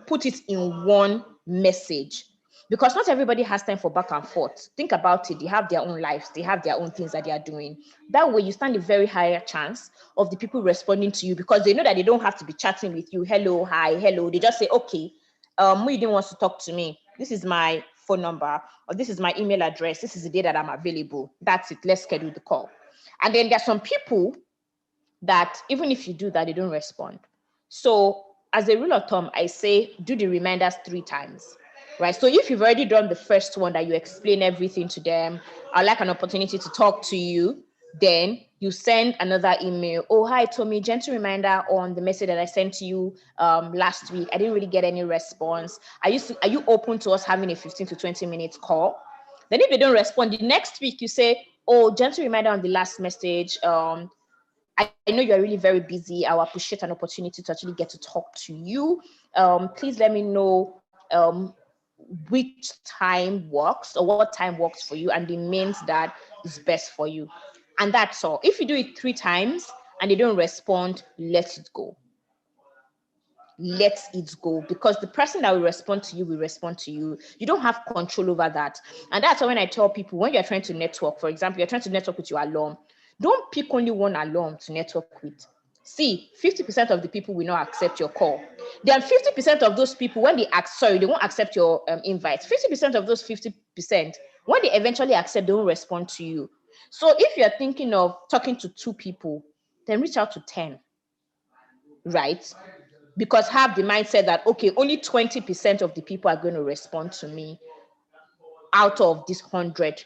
put it in one message. Because not everybody has time for back and forth. Think about it. They have their own lives. They have their own things that they are doing. That way, you stand a very higher chance of the people responding to you because they know that they don't have to be chatting with you. Hello, hi, hello. They just say, okay, Muhyiddin wants to talk to me. This is my phone number or this is my email address. This is the day that I'm available. That's it. Let's schedule the call. And then there's some people that even if you do that, they don't respond. So as a rule of thumb, I say do the reminders 3 times, right? So if you've already done the first one that you explain everything to them, I'd like an opportunity to talk to you, then you send another email. Oh, hi, Tommy, gentle reminder on the message that I sent to you last week. I didn't really get any response. Are you open to us having a 15 to 20 minutes call? Then if they don't respond, the next week you say, oh, gentle reminder on the last message. I know you're really very busy. I will appreciate an opportunity to actually get to talk to you. Please let me know which time works or what time works for you and the means that is best for you. And that's all. If you do it 3 times and they don't respond, let it go. Let it go, because the person that will respond to you will respond to you. You don't have control over that. And that's why when I tell people, when you're trying to network, for example, you're trying to network with your alum, don't pick only one alum to network with. See, 50% of the people will not accept your call. Then 50% of those people, when they they won't accept your invite. 50% of those 50%, when they eventually accept, they won't respond to you. So if you're thinking of talking to 2 people, then reach out to 10, right? Because have the mindset that, okay, only 20% of the people are going to respond to me out of this 100,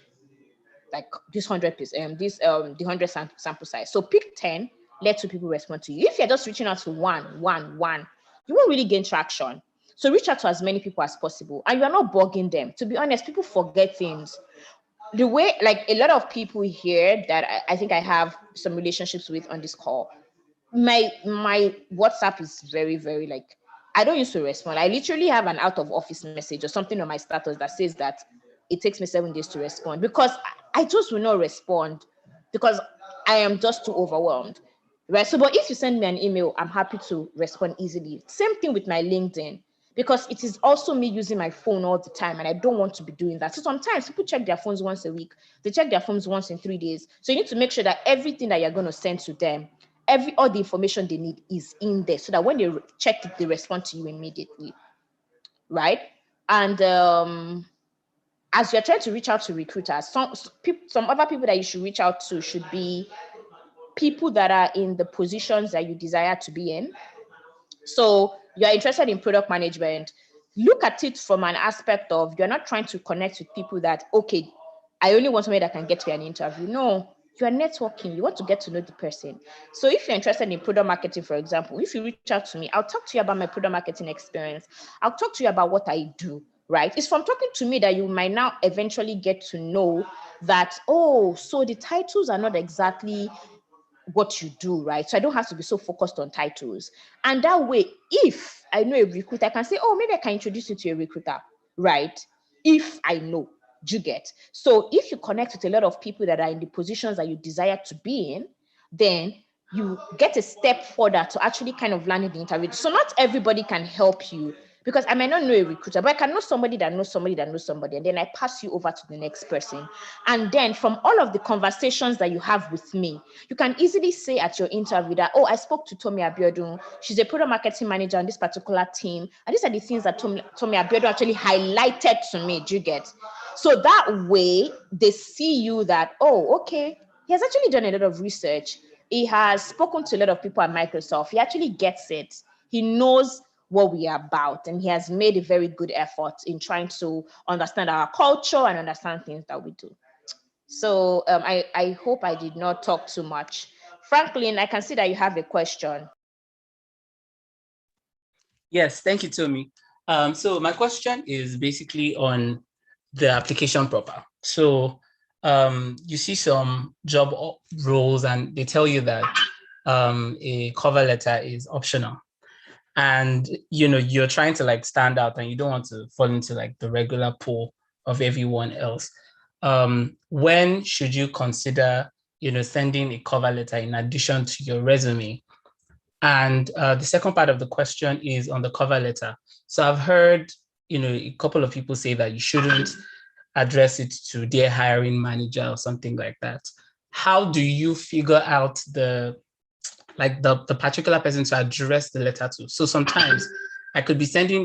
like this 100%, the 100 sample size. So pick 10, let 2 people respond to you. If you're just reaching out to one, you won't really gain traction. So reach out to as many people as possible, and you are not bugging them. To be honest, people forget things. The way, like a lot of people here that I think I have some relationships with on this call, my WhatsApp is very, very like, I don't used to respond. I literally have an out of office message or something on my status that says that it takes me 7 days to respond, because I just will not respond because I am just too overwhelmed. Right. So, but if you send me an email, I'm happy to respond easily. Same thing with my LinkedIn, because it is also me using my phone all the time and I don't want to be doing that. So sometimes people check their phones once a week, they check their phones once in 3 days. So you need to make sure that everything that you're going to send to them, all the information they need is in there, so that when they check it, they respond to you immediately, right? And as you're trying to reach out to recruiters, some other people that you should reach out to should be people that are in the positions that you desire to be in. So you're interested in product management, look at it from an aspect of, you're not trying to connect with people that, okay, I only want somebody that can get you an interview. No, you are networking. You want to get to know the person. So if you're interested in product marketing, for example, if you reach out to me, I'll talk to you about my product marketing experience. I'll talk to you about what I do, right? It's from talking to me that you might now eventually get to know that, oh, so the titles are not exactly what you do, right? So I don't have to be so focused on titles. And that way, if I know a recruiter, I can say, oh, maybe I can introduce you to a recruiter, right? If I know, do you get? So if you connect with a lot of people that are in the positions that you desire to be in, then you get a step further to actually kind of land in the interview. So not everybody can help you, because I might not know a recruiter, but I can know somebody that knows somebody that knows somebody, and then I pass you over to the next person. And then from all of the conversations that you have with me, you can easily say at your interview that, oh, I spoke to Tommy Abiodun. She's a product marketing manager on this particular team. And these are the things that Tommy Abiodun actually highlighted to me. Do you get? So that way they see you that, oh, okay, he has actually done a lot of research. He has spoken to a lot of people at Microsoft. He actually gets it. He knows what we are about, and he has made a very good effort in trying to understand our culture and understand things that we do. So I hope I did not talk too much. Franklin, I can see that you have a question. Yes, thank you, Tommy. So my question is basically on the application proper. So you see some job roles and they tell you that a cover letter is optional. And you're trying to like stand out and you don't want to fall into like the regular pool of everyone else. When should you consider sending a cover letter in addition to your resume? And the second part of the question is on the cover letter. So I've heard a couple of people say that you shouldn't address it to their hiring manager or something like that. How do you figure out the particular person to address the letter to? So sometimes I could be sending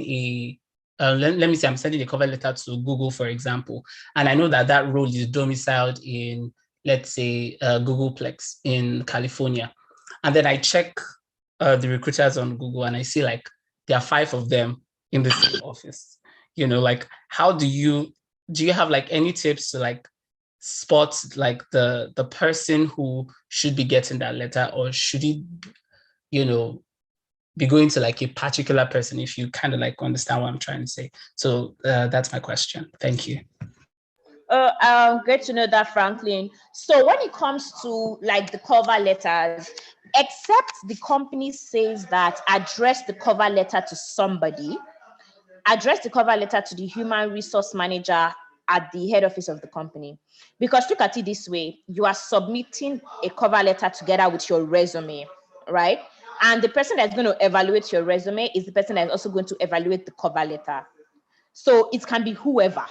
let me say I'm sending a cover letter to Google, for example, and I know that role is domiciled in, let's say, Googleplex in California. and then I check the recruiters on Google and I see like there are 5 of them in the same office. Like how do you have like any tips to like spot like the person who should be getting that letter, or should he, be going to like a particular person, if you kind of like understand what I'm trying to say? So that's my question. Thank you. Great to know that, Franklin. So when it comes to like the cover letters, except the company says that address the cover letter to somebody, address the cover letter to the human resource manager at the head office of the company. Because look at it this way, you are submitting a cover letter together with your resume, right? And the person that's going to evaluate your resume is the person that's also going to evaluate the cover letter. So it can be whoever,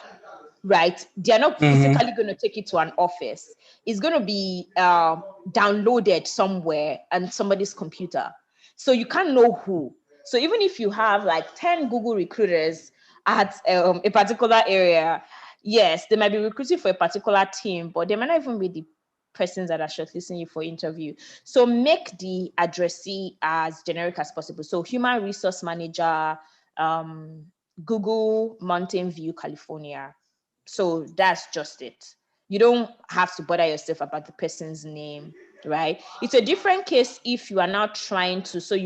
right? They're not physically going to take it to an office. It's going to be downloaded somewhere on somebody's computer. So you can't know who. So even if you have like 10 Google recruiters at a particular area, yes, they might be recruiting for a particular team, but they might not even be the persons that are shortlisting you for interview. So make the addressee as generic as possible. So human resource manager, Google, Mountain View, California. So that's just it. You don't have to bother yourself about the person's name, right? It's a different case if you are now trying to, so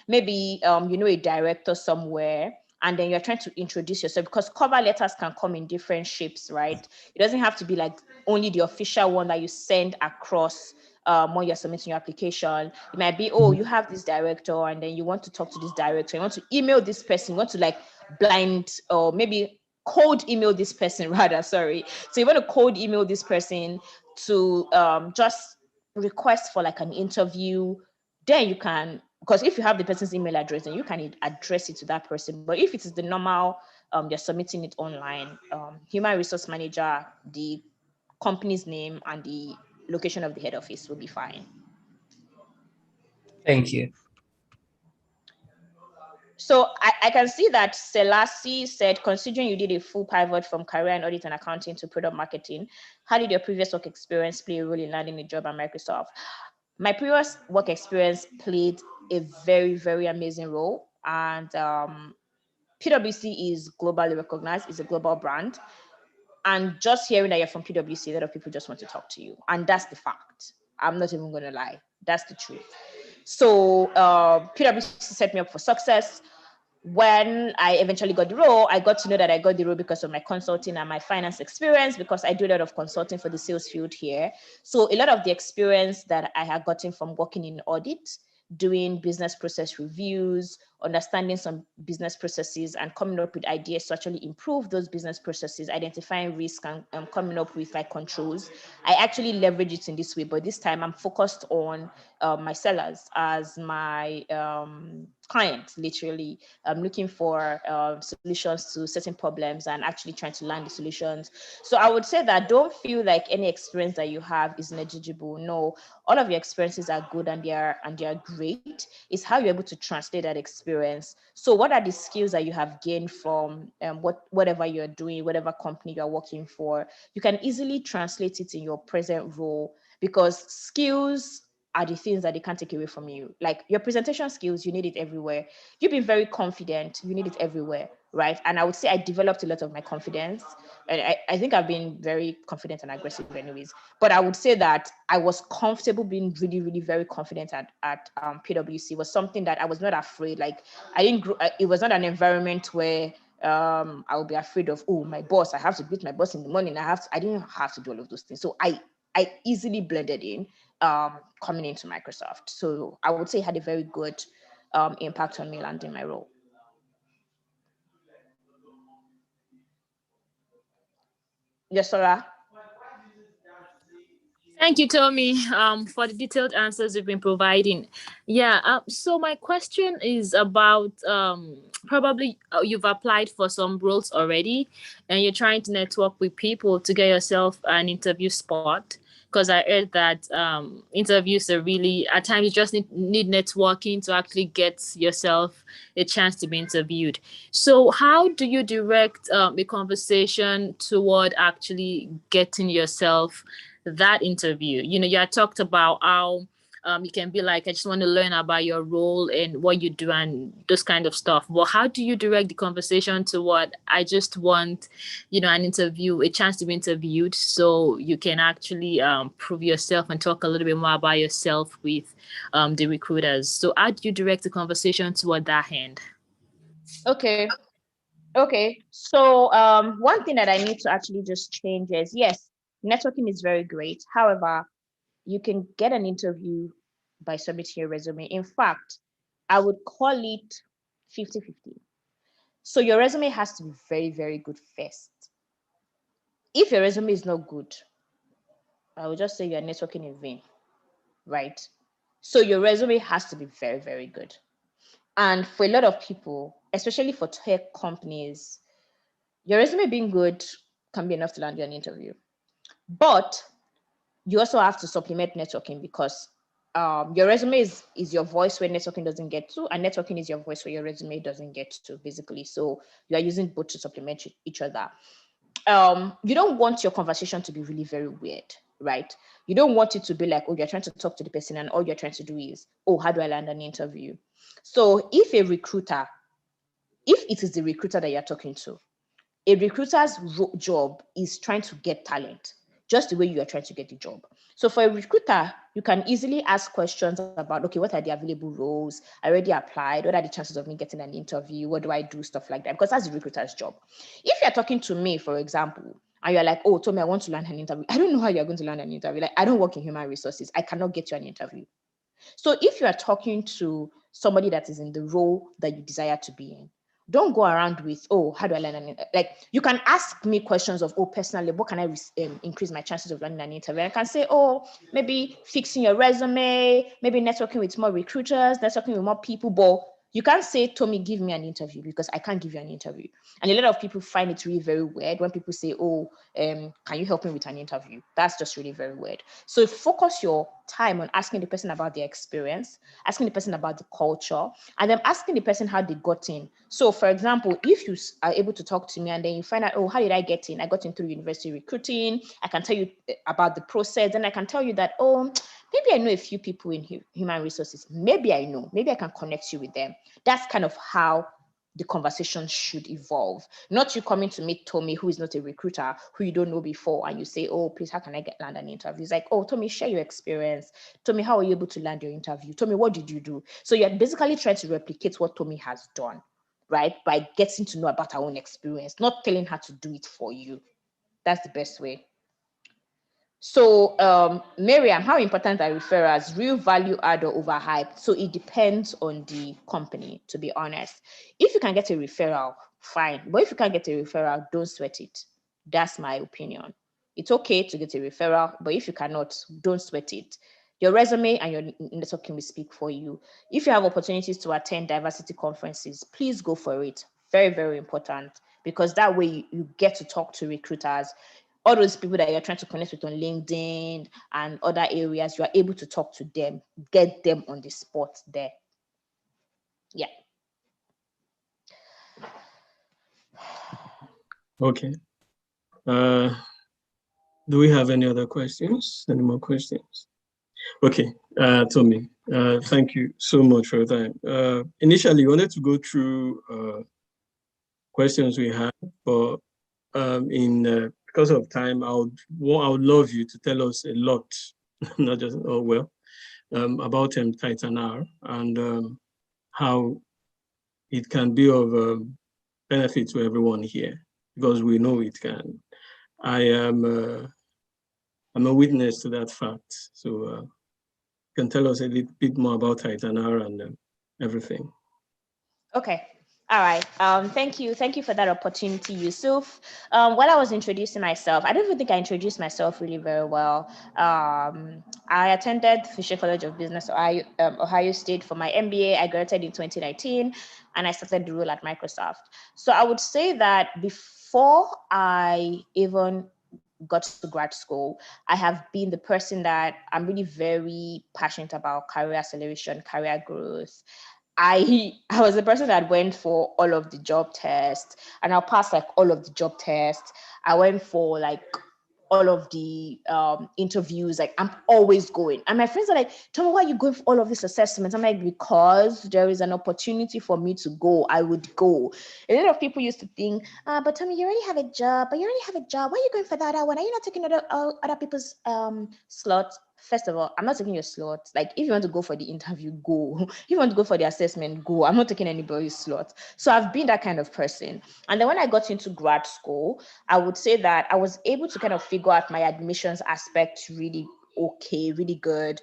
maybe a director somewhere, and then you're trying to introduce yourself, because cover letters can come in different shapes, right? It doesn't have to be like only the official one that you send across when you're submitting your application. It might be, you have this director, and then you want to talk to this director, you want to email this person, you want to like blind, or maybe cold email this person rather, sorry. So you want to cold email this person to just request for like an interview. Then you can, because if you have the person's email address, then you can address it to that person. But if it is the normal, you're submitting it online, human resource manager, the company's name and the location of the head office will be fine. Thank you. So I can see that Selassie said, considering you did a full pivot from career and audit and accounting to product marketing, how did your previous work experience play a role in landing a job at Microsoft? My previous work experience played a very, very amazing role. And PwC is globally recognized, it's a global brand. And just hearing that you're from PwC, a lot of people just want to talk to you. And that's the fact. I'm not even going to lie. That's the truth. So PwC set me up for success. When I eventually got the role, I got to know that I got the role because of my consulting and my finance experience, because I do a lot of consulting for the sales field here. So a lot of the experience that I had gotten from working in audit, doing business process reviews, understanding some business processes and coming up with ideas to actually improve those business processes, identifying risk and coming up with like controls. I actually leverage it in this way, but this time I'm focused on my sellers as my clients, literally. I'm looking for solutions to certain problems and actually trying to land the solutions. So I would say that don't feel like any experience that you have is negligible. No, all of your experiences are good and they are great. It's how you're able to translate that experience. So what are the skills that you have gained from whatever you're doing, whatever company you're working for? You can easily translate it in your present role, because skills are the things that they can't take away from you. Like your presentation skills, you need it everywhere. You've been very confident, you need it everywhere, right? And I would say I developed a lot of my confidence. And I think I've been very confident and aggressive anyways. But I would say that I was comfortable being really, really very confident at PwC. It was something that I was not afraid. Like it was not an environment where I would be afraid of, my boss, I have to greet my boss in the morning. I didn't have to do all of those things. So I easily blended in coming into Microsoft. So I would say it had a very good impact on me landing my role. Yes, Sola. Thank you, Tommy, for the detailed answers you've been providing. Yeah, so my question is about probably you've applied for some roles already and you're trying to network with people to get yourself an interview spot. Because I heard that interviews are really, at times you just need networking to actually get yourself a chance to be interviewed. So how do you direct a conversation toward actually getting yourself that interview? You had talked about how You can be like, I just want to learn about your role and what you do and those kind of stuff. But how do you direct the conversation to what I just want, an interview, a chance to be interviewed, so you can actually prove yourself and talk a little bit more about yourself with the recruiters. So how do you direct the conversation toward that hand? Okay. So one thing that I need to actually just change is, yes, networking is very great. However, you can get an interview by submitting your resume. In fact, I would call it 50-50. So your resume has to be very, very good first. If your resume is not good, I would just say you're networking in vain, right? So your resume has to be very, very good. And for a lot of people, especially for tech companies, your resume being good can be enough to land you an interview. But you also have to supplement networking, because your resume is your voice where networking doesn't get to, and networking is your voice where your resume doesn't get to, basically. So you are using both to supplement each other. You don't want your conversation to be really very weird, right? You don't want it to be like, oh, you're trying to talk to the person and all you're trying to do is, oh, how do I land an interview? So if it is the recruiter that you're talking to, a recruiter's job is trying to get talent, just the way you are trying to get the job. So for a recruiter, you can easily ask questions about, okay, what are the available roles? I already applied. What are the chances of me getting an interview? What do I do? Stuff like that, because that's the recruiter's job. If you're talking to me, for example, and you're like, oh, Tommy, I want to land an interview. I don't know how you're going to land an interview. Like, I don't work in human resources. I cannot get you an interview. So if you are talking to somebody that is in the role that you desire to be in, don't go around with, oh, how do I learn an interview? Like, you can ask me questions of, oh, personally, what can I increase my chances of learning an interview? And I can say, oh, maybe fixing your resume, maybe networking with more recruiters, networking with more people. But you can't say, Tommy, give me an interview, because I can't give you an interview. And a lot of people find it really very weird when people say, oh, can you help me with an interview? That's just really very weird. So focus your time on asking the person about their experience, asking the person about the culture, and then asking the person how they got in. So for example, if you are able to talk to me and then you find out, oh, how did I get in? I got in through university recruiting. I can tell you about the process, and I can tell you that, oh, maybe I know a few people in human resources. Maybe I can connect you with them. That's kind of how the conversation should evolve. Not you coming to meet Tommy, who is not a recruiter, who you don't know before, and you say, oh, please, how can I land an interview? It's like, oh, Tommy, share your experience. Tommy, how were you able to land your interview? Tommy, what did you do? So you're basically trying to replicate what Tommy has done, right? By getting to know about her own experience, not telling her to do it for you. That's the best way. So, Miriam, how important are referrals? Real value add or overhyped? So it depends on the company, to be honest. If you can get a referral, fine. But if you can't get a referral, don't sweat it. That's my opinion. It's okay to get a referral, but if you cannot, don't sweat it. Your resume and your networking will speak for you. If you have opportunities to attend diversity conferences, please go for it. Very, very important, because that way you get to talk to recruiters. All those people that you're trying to connect with on LinkedIn and other areas, you are able to talk to them, get them on the spot there. Yeah. Okay. Do we have any other questions? Any more questions? Okay, Tommy, thank you so much for your time. Initially, we wanted to go through questions we had, but because of time, I would love you to tell us a lot, not just about Titan R and how it can be of benefit to everyone here, because we know it can. I'm a witness to that fact, so can tell us a little bit more about Titan R and everything. Okay. All right. Thank you. Thank you for that opportunity, Yusuf. While I was introducing myself, I don't even think I introduced myself really very well. I attended Fisher College of Business, Ohio State, for my MBA. I graduated in 2019, and I started the role at Microsoft. So I would say that before I even got to grad school, I have been the person that I'm really very passionate about career acceleration, career growth. I was the person that went for all of the job tests, and I passed like all of the job tests. I went for like all of the interviews. Like, I'm always going. And my friends are like, tell me, why are you going for all of these assessments? I'm like, because there is an opportunity for me to go, I would go. A lot of people used to think, but tell me, you already have a job, Why are you going for that one? Are you not taking other people's slots? First of all, I'm not taking your slot. Like, if you want to go for the interview, go. If you want to go for the assessment, go. I'm not taking anybody's slot. So I've been that kind of person. And then when I got into grad school, I would say that I was able to kind of figure out my admissions aspect really okay, really good,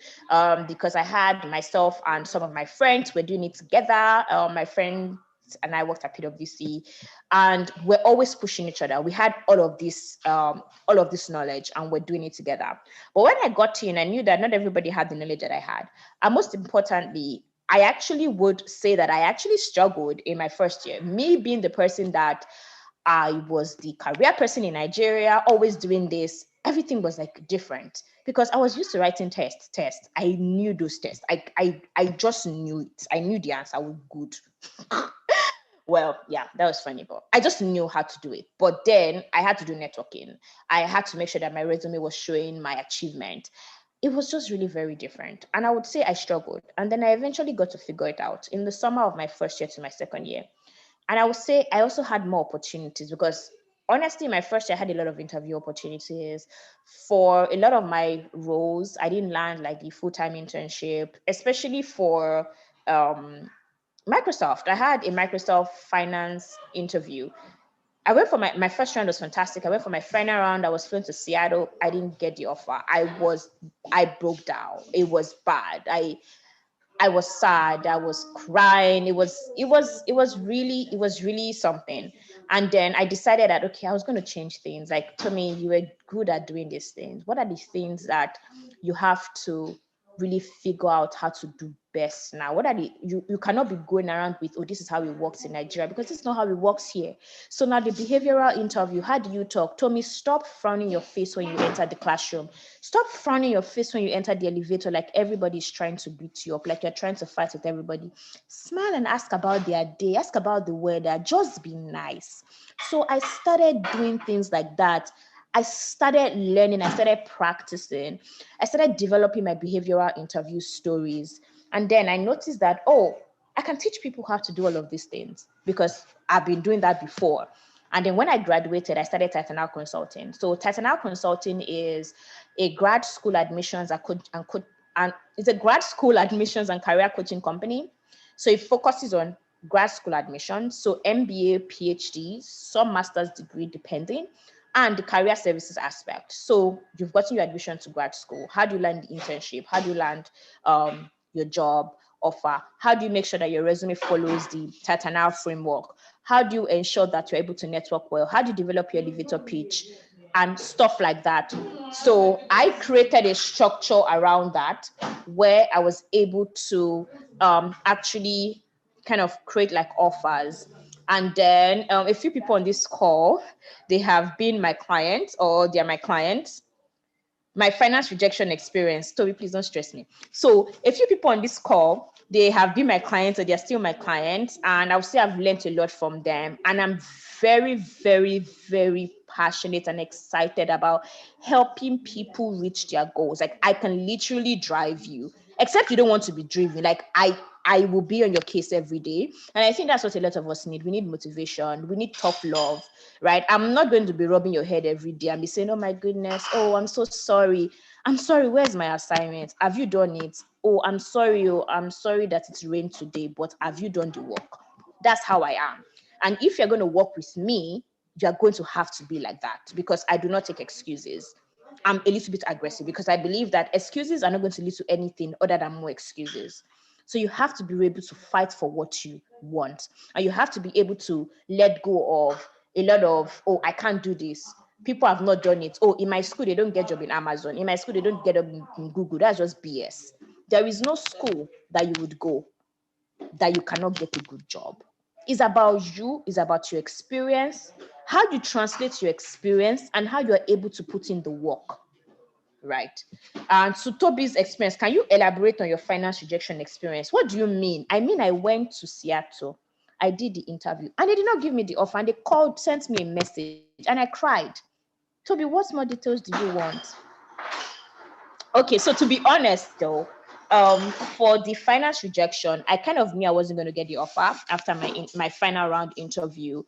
because I had myself and some of my friends were doing it together. My friend and I worked at PwC, and we're always pushing each other. We had all of this knowledge, and we're doing it together. But when I got in, I knew that not everybody had the knowledge that I had. And most importantly, I actually would say that I actually struggled in my first year. Me being the person that I was the career person in Nigeria, always doing this. Everything was like different because I was used to writing tests. I knew those tests. I just knew it. I knew the answer was good. Well, yeah, that was funny, but I just knew how to do it. But then I had to do networking. I had to make sure that my resume was showing my achievement. It was just really very different. And I would say I struggled. And then I eventually got to figure it out in the summer of my first year to my second year. And I would say I also had more opportunities because honestly, my first year I had a lot of interview opportunities. For a lot of my roles, I didn't land like the full-time internship, especially for Microsoft. I had a Microsoft finance interview. I went for my first round was fantastic. I went for my final round. I was flown to Seattle. I didn't get the offer. I broke down. It was bad. I was sad. I was crying. It was really something. And then I decided that, okay, I was going to change things. Like, Tommy, you were good at doing these things. What are the things that you have to really figure out how to do best now? What are you cannot be going around with, oh, this is how it works in Nigeria, because this is not how it works here. So now the behavioral interview, how do you talk? Tommy, stop frowning your face when you enter the classroom. Stop frowning your face when you enter the elevator like everybody's trying to beat you up, like you're trying to fight with everybody. Smile and ask about their day, ask about the weather, just be nice. So I started doing things like that. I started learning, I started practicing, I started developing my behavioral interview stories. And then I noticed that, oh, I can teach people how to do all of these things because I've been doing that before. And then when I graduated, I started Titanal Consulting. So Titanal Consulting is a grad school admissions and it's a grad school admissions and career coaching company. So it focuses on grad school admissions, so MBA, PhD, some master's degree, depending, and the career services aspect. So you've gotten your admission to grad school. How do you land the internship? How do you land your job offer? How do you make sure that your resume follows the Titanal framework? How do you ensure that you're able to network well? How do you develop your elevator pitch and stuff like that? So I created a structure around that where I was able to actually kind of create like offers. And then a few people on this call, they have been my clients or they're my clients. My finance rejection experience. Toby, please don't stress me. So a few people on this call, they have been my clients or they're still my clients. And I would say I've learned a lot from them. And I'm very, very, very passionate and excited about helping people reach their goals. Like, I can literally drive you, except you don't want to be driven. Like, I will be on your case every day. And I think that's what a lot of us need. We need motivation. We need tough love, right? I'm not going to be rubbing your head every day and be saying, oh my goodness, oh, I'm so sorry. I'm sorry, where's my assignment? Have you done it? Oh, I'm sorry that it's rained today, but have you done the work? That's how I am. And if you're going to work with me, you're going to have to be like that because I do not take excuses. I'm a little bit aggressive because I believe that excuses are not going to lead to anything other than more excuses. So you have to be able to fight for what you want. And you have to be able to let go of a lot of, oh, I can't do this. People have not done it. Oh, in my school, they don't get job in Amazon. In my school, they don't get job in Google. That's just BS. There is no school that you would go that you cannot get a good job. It's about you, it's about your experience, how you translate your experience, and how you are able to put in the work, right? And so Toby's experience, can you elaborate on your finance rejection experience? What do you mean? I mean, I went to Seattle, I did the interview, and they did not give me the offer, and they called, sent me a message, and I cried. Toby, what more details do you want? Okay, so to be honest though, for the finance rejection, I kind of knew I wasn't going to get the offer after my final round interview,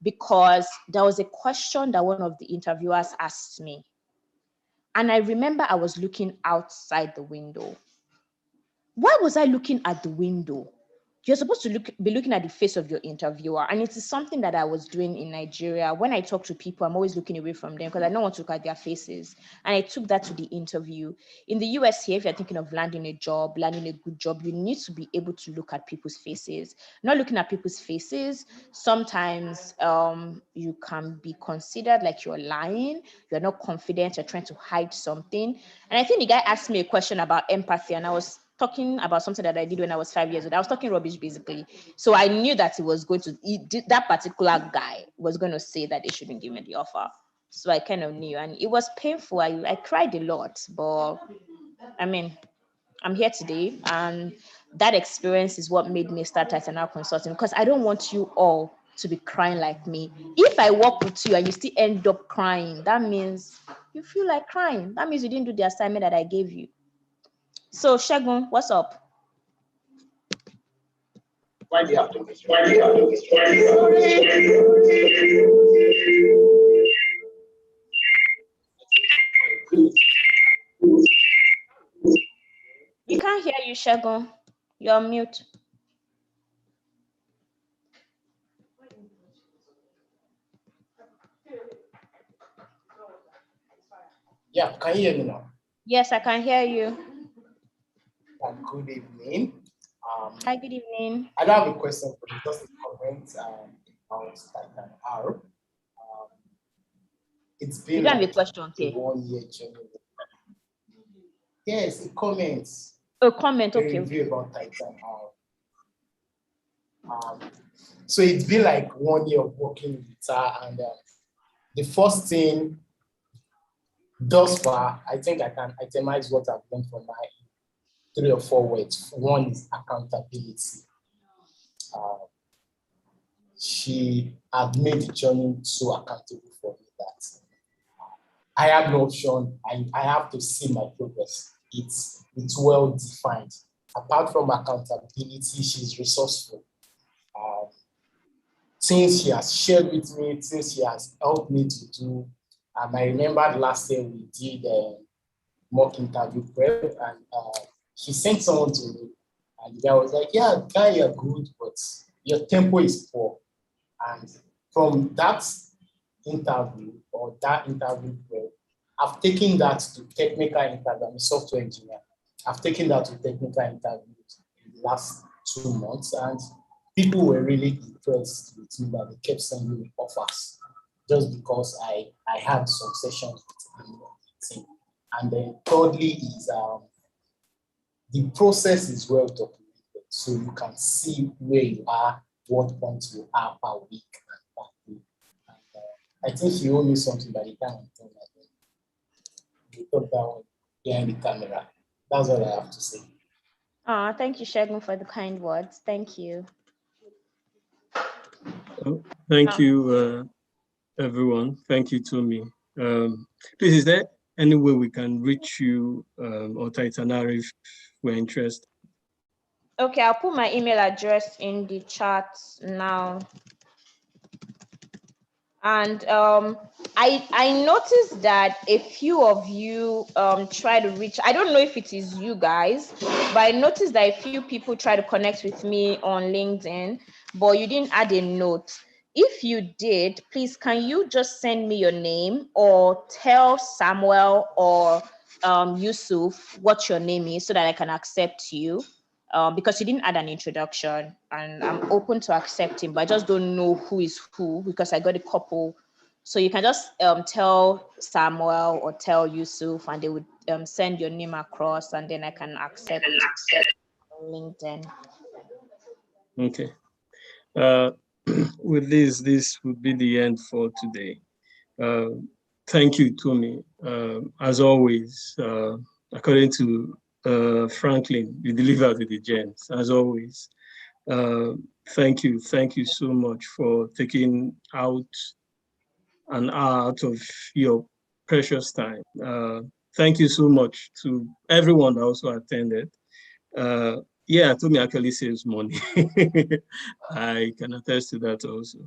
because there was a question that one of the interviewers asked me. And I remember I was looking outside the window. Why was I looking at the window? You're supposed to be looking at the face of your interviewer. And it is something that I was doing in Nigeria. When I talk to people, I'm always looking away from them because I don't want to look at their faces. And I took that to the interview. In the US here, if you're thinking of landing a job, landing a good job, you need to be able to look at people's faces. Not looking at people's faces, sometimes you can be considered like you're lying, you're not confident, you're trying to hide something. And I think the guy asked me a question about empathy, and I was talking about something that I did when I was 5 years old. I was talking rubbish basically. So I knew that that particular guy was going to say that they shouldn't give me the offer. So I kind of knew, and it was painful. I cried a lot, but I mean, I'm here today, and that experience is what made me start Titanic Consulting, because I don't want you all to be crying like me. If I work with you and you still end up crying, that means you feel like crying. That means you didn't do the assignment that I gave you. So, Shagun, what's up? Why do you have to You can't hear you, Shagun. You're on mute. Yeah, can you hear me now? Yes, I can hear you. Good evening. Hi, good evening. I don't have a question for you, just a comment about Titan R. It's been You don't have a like question, a okay? 1 year journey. Yes, a comment. A comment, A okay. review about Titan R. So it's been like 1 year of working with her, and the first thing thus far, I think I can itemize what I've learned from my 3 or 4 words. One is accountability. She had made the journey so accountable for me that I have no option. I have to see my progress. It's well defined. Apart from accountability, she's resourceful. Things she has shared with me, things she has helped me to do. I remember last year we did mock interview prep, and she sent someone to me, and the guy was like, "Yeah, guy, you're good, but your tempo is poor." And from that interview prep, I've taken that to technical interview. I'm a software engineer. I've taken that to technical interviews in the last 2 months, and people were really impressed with me that they kept sending me offers just because I had some sessions with the team. And then thirdly is the process is well documented, so you can see where you are, what points you are per week and per day. And, I think she owed me something by the time I'm done. You put down behind the camera. That's all I have to say. Thank you, Shagun, for the kind words. Thank you. Thank you, everyone. Thank you, Tomi. Please, is there any way we can reach you or Titanari if we're interested? Okay, I'll put my email address in the chat now. And I noticed that a few of you try to reach, I don't know if it is you guys, but I noticed that a few people try to connect with me on LinkedIn, but you didn't add a note. If you did, please, can you just send me your name or tell Samuel or Yusuf what your name is so that I can accept you? Because you didn't add an introduction, and I'm open to accepting, but I just don't know who is who because I got a couple. So you can just tell Samuel or tell Yusuf, and they would send your name across, and then I can accept on LinkedIn. Okay. With this would be the end for today. Thank you, Tomi. As always, according to Franklin, you delivered with the gems, as always. Thank you so much for taking out an hour out of your precious time. Thank you so much to everyone that also attended. Yeah, Tomi actually saves money. I can attest to that also.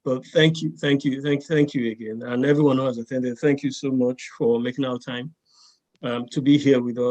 But thank you again. And everyone who has attended, thank you so much for making our time to be here with us.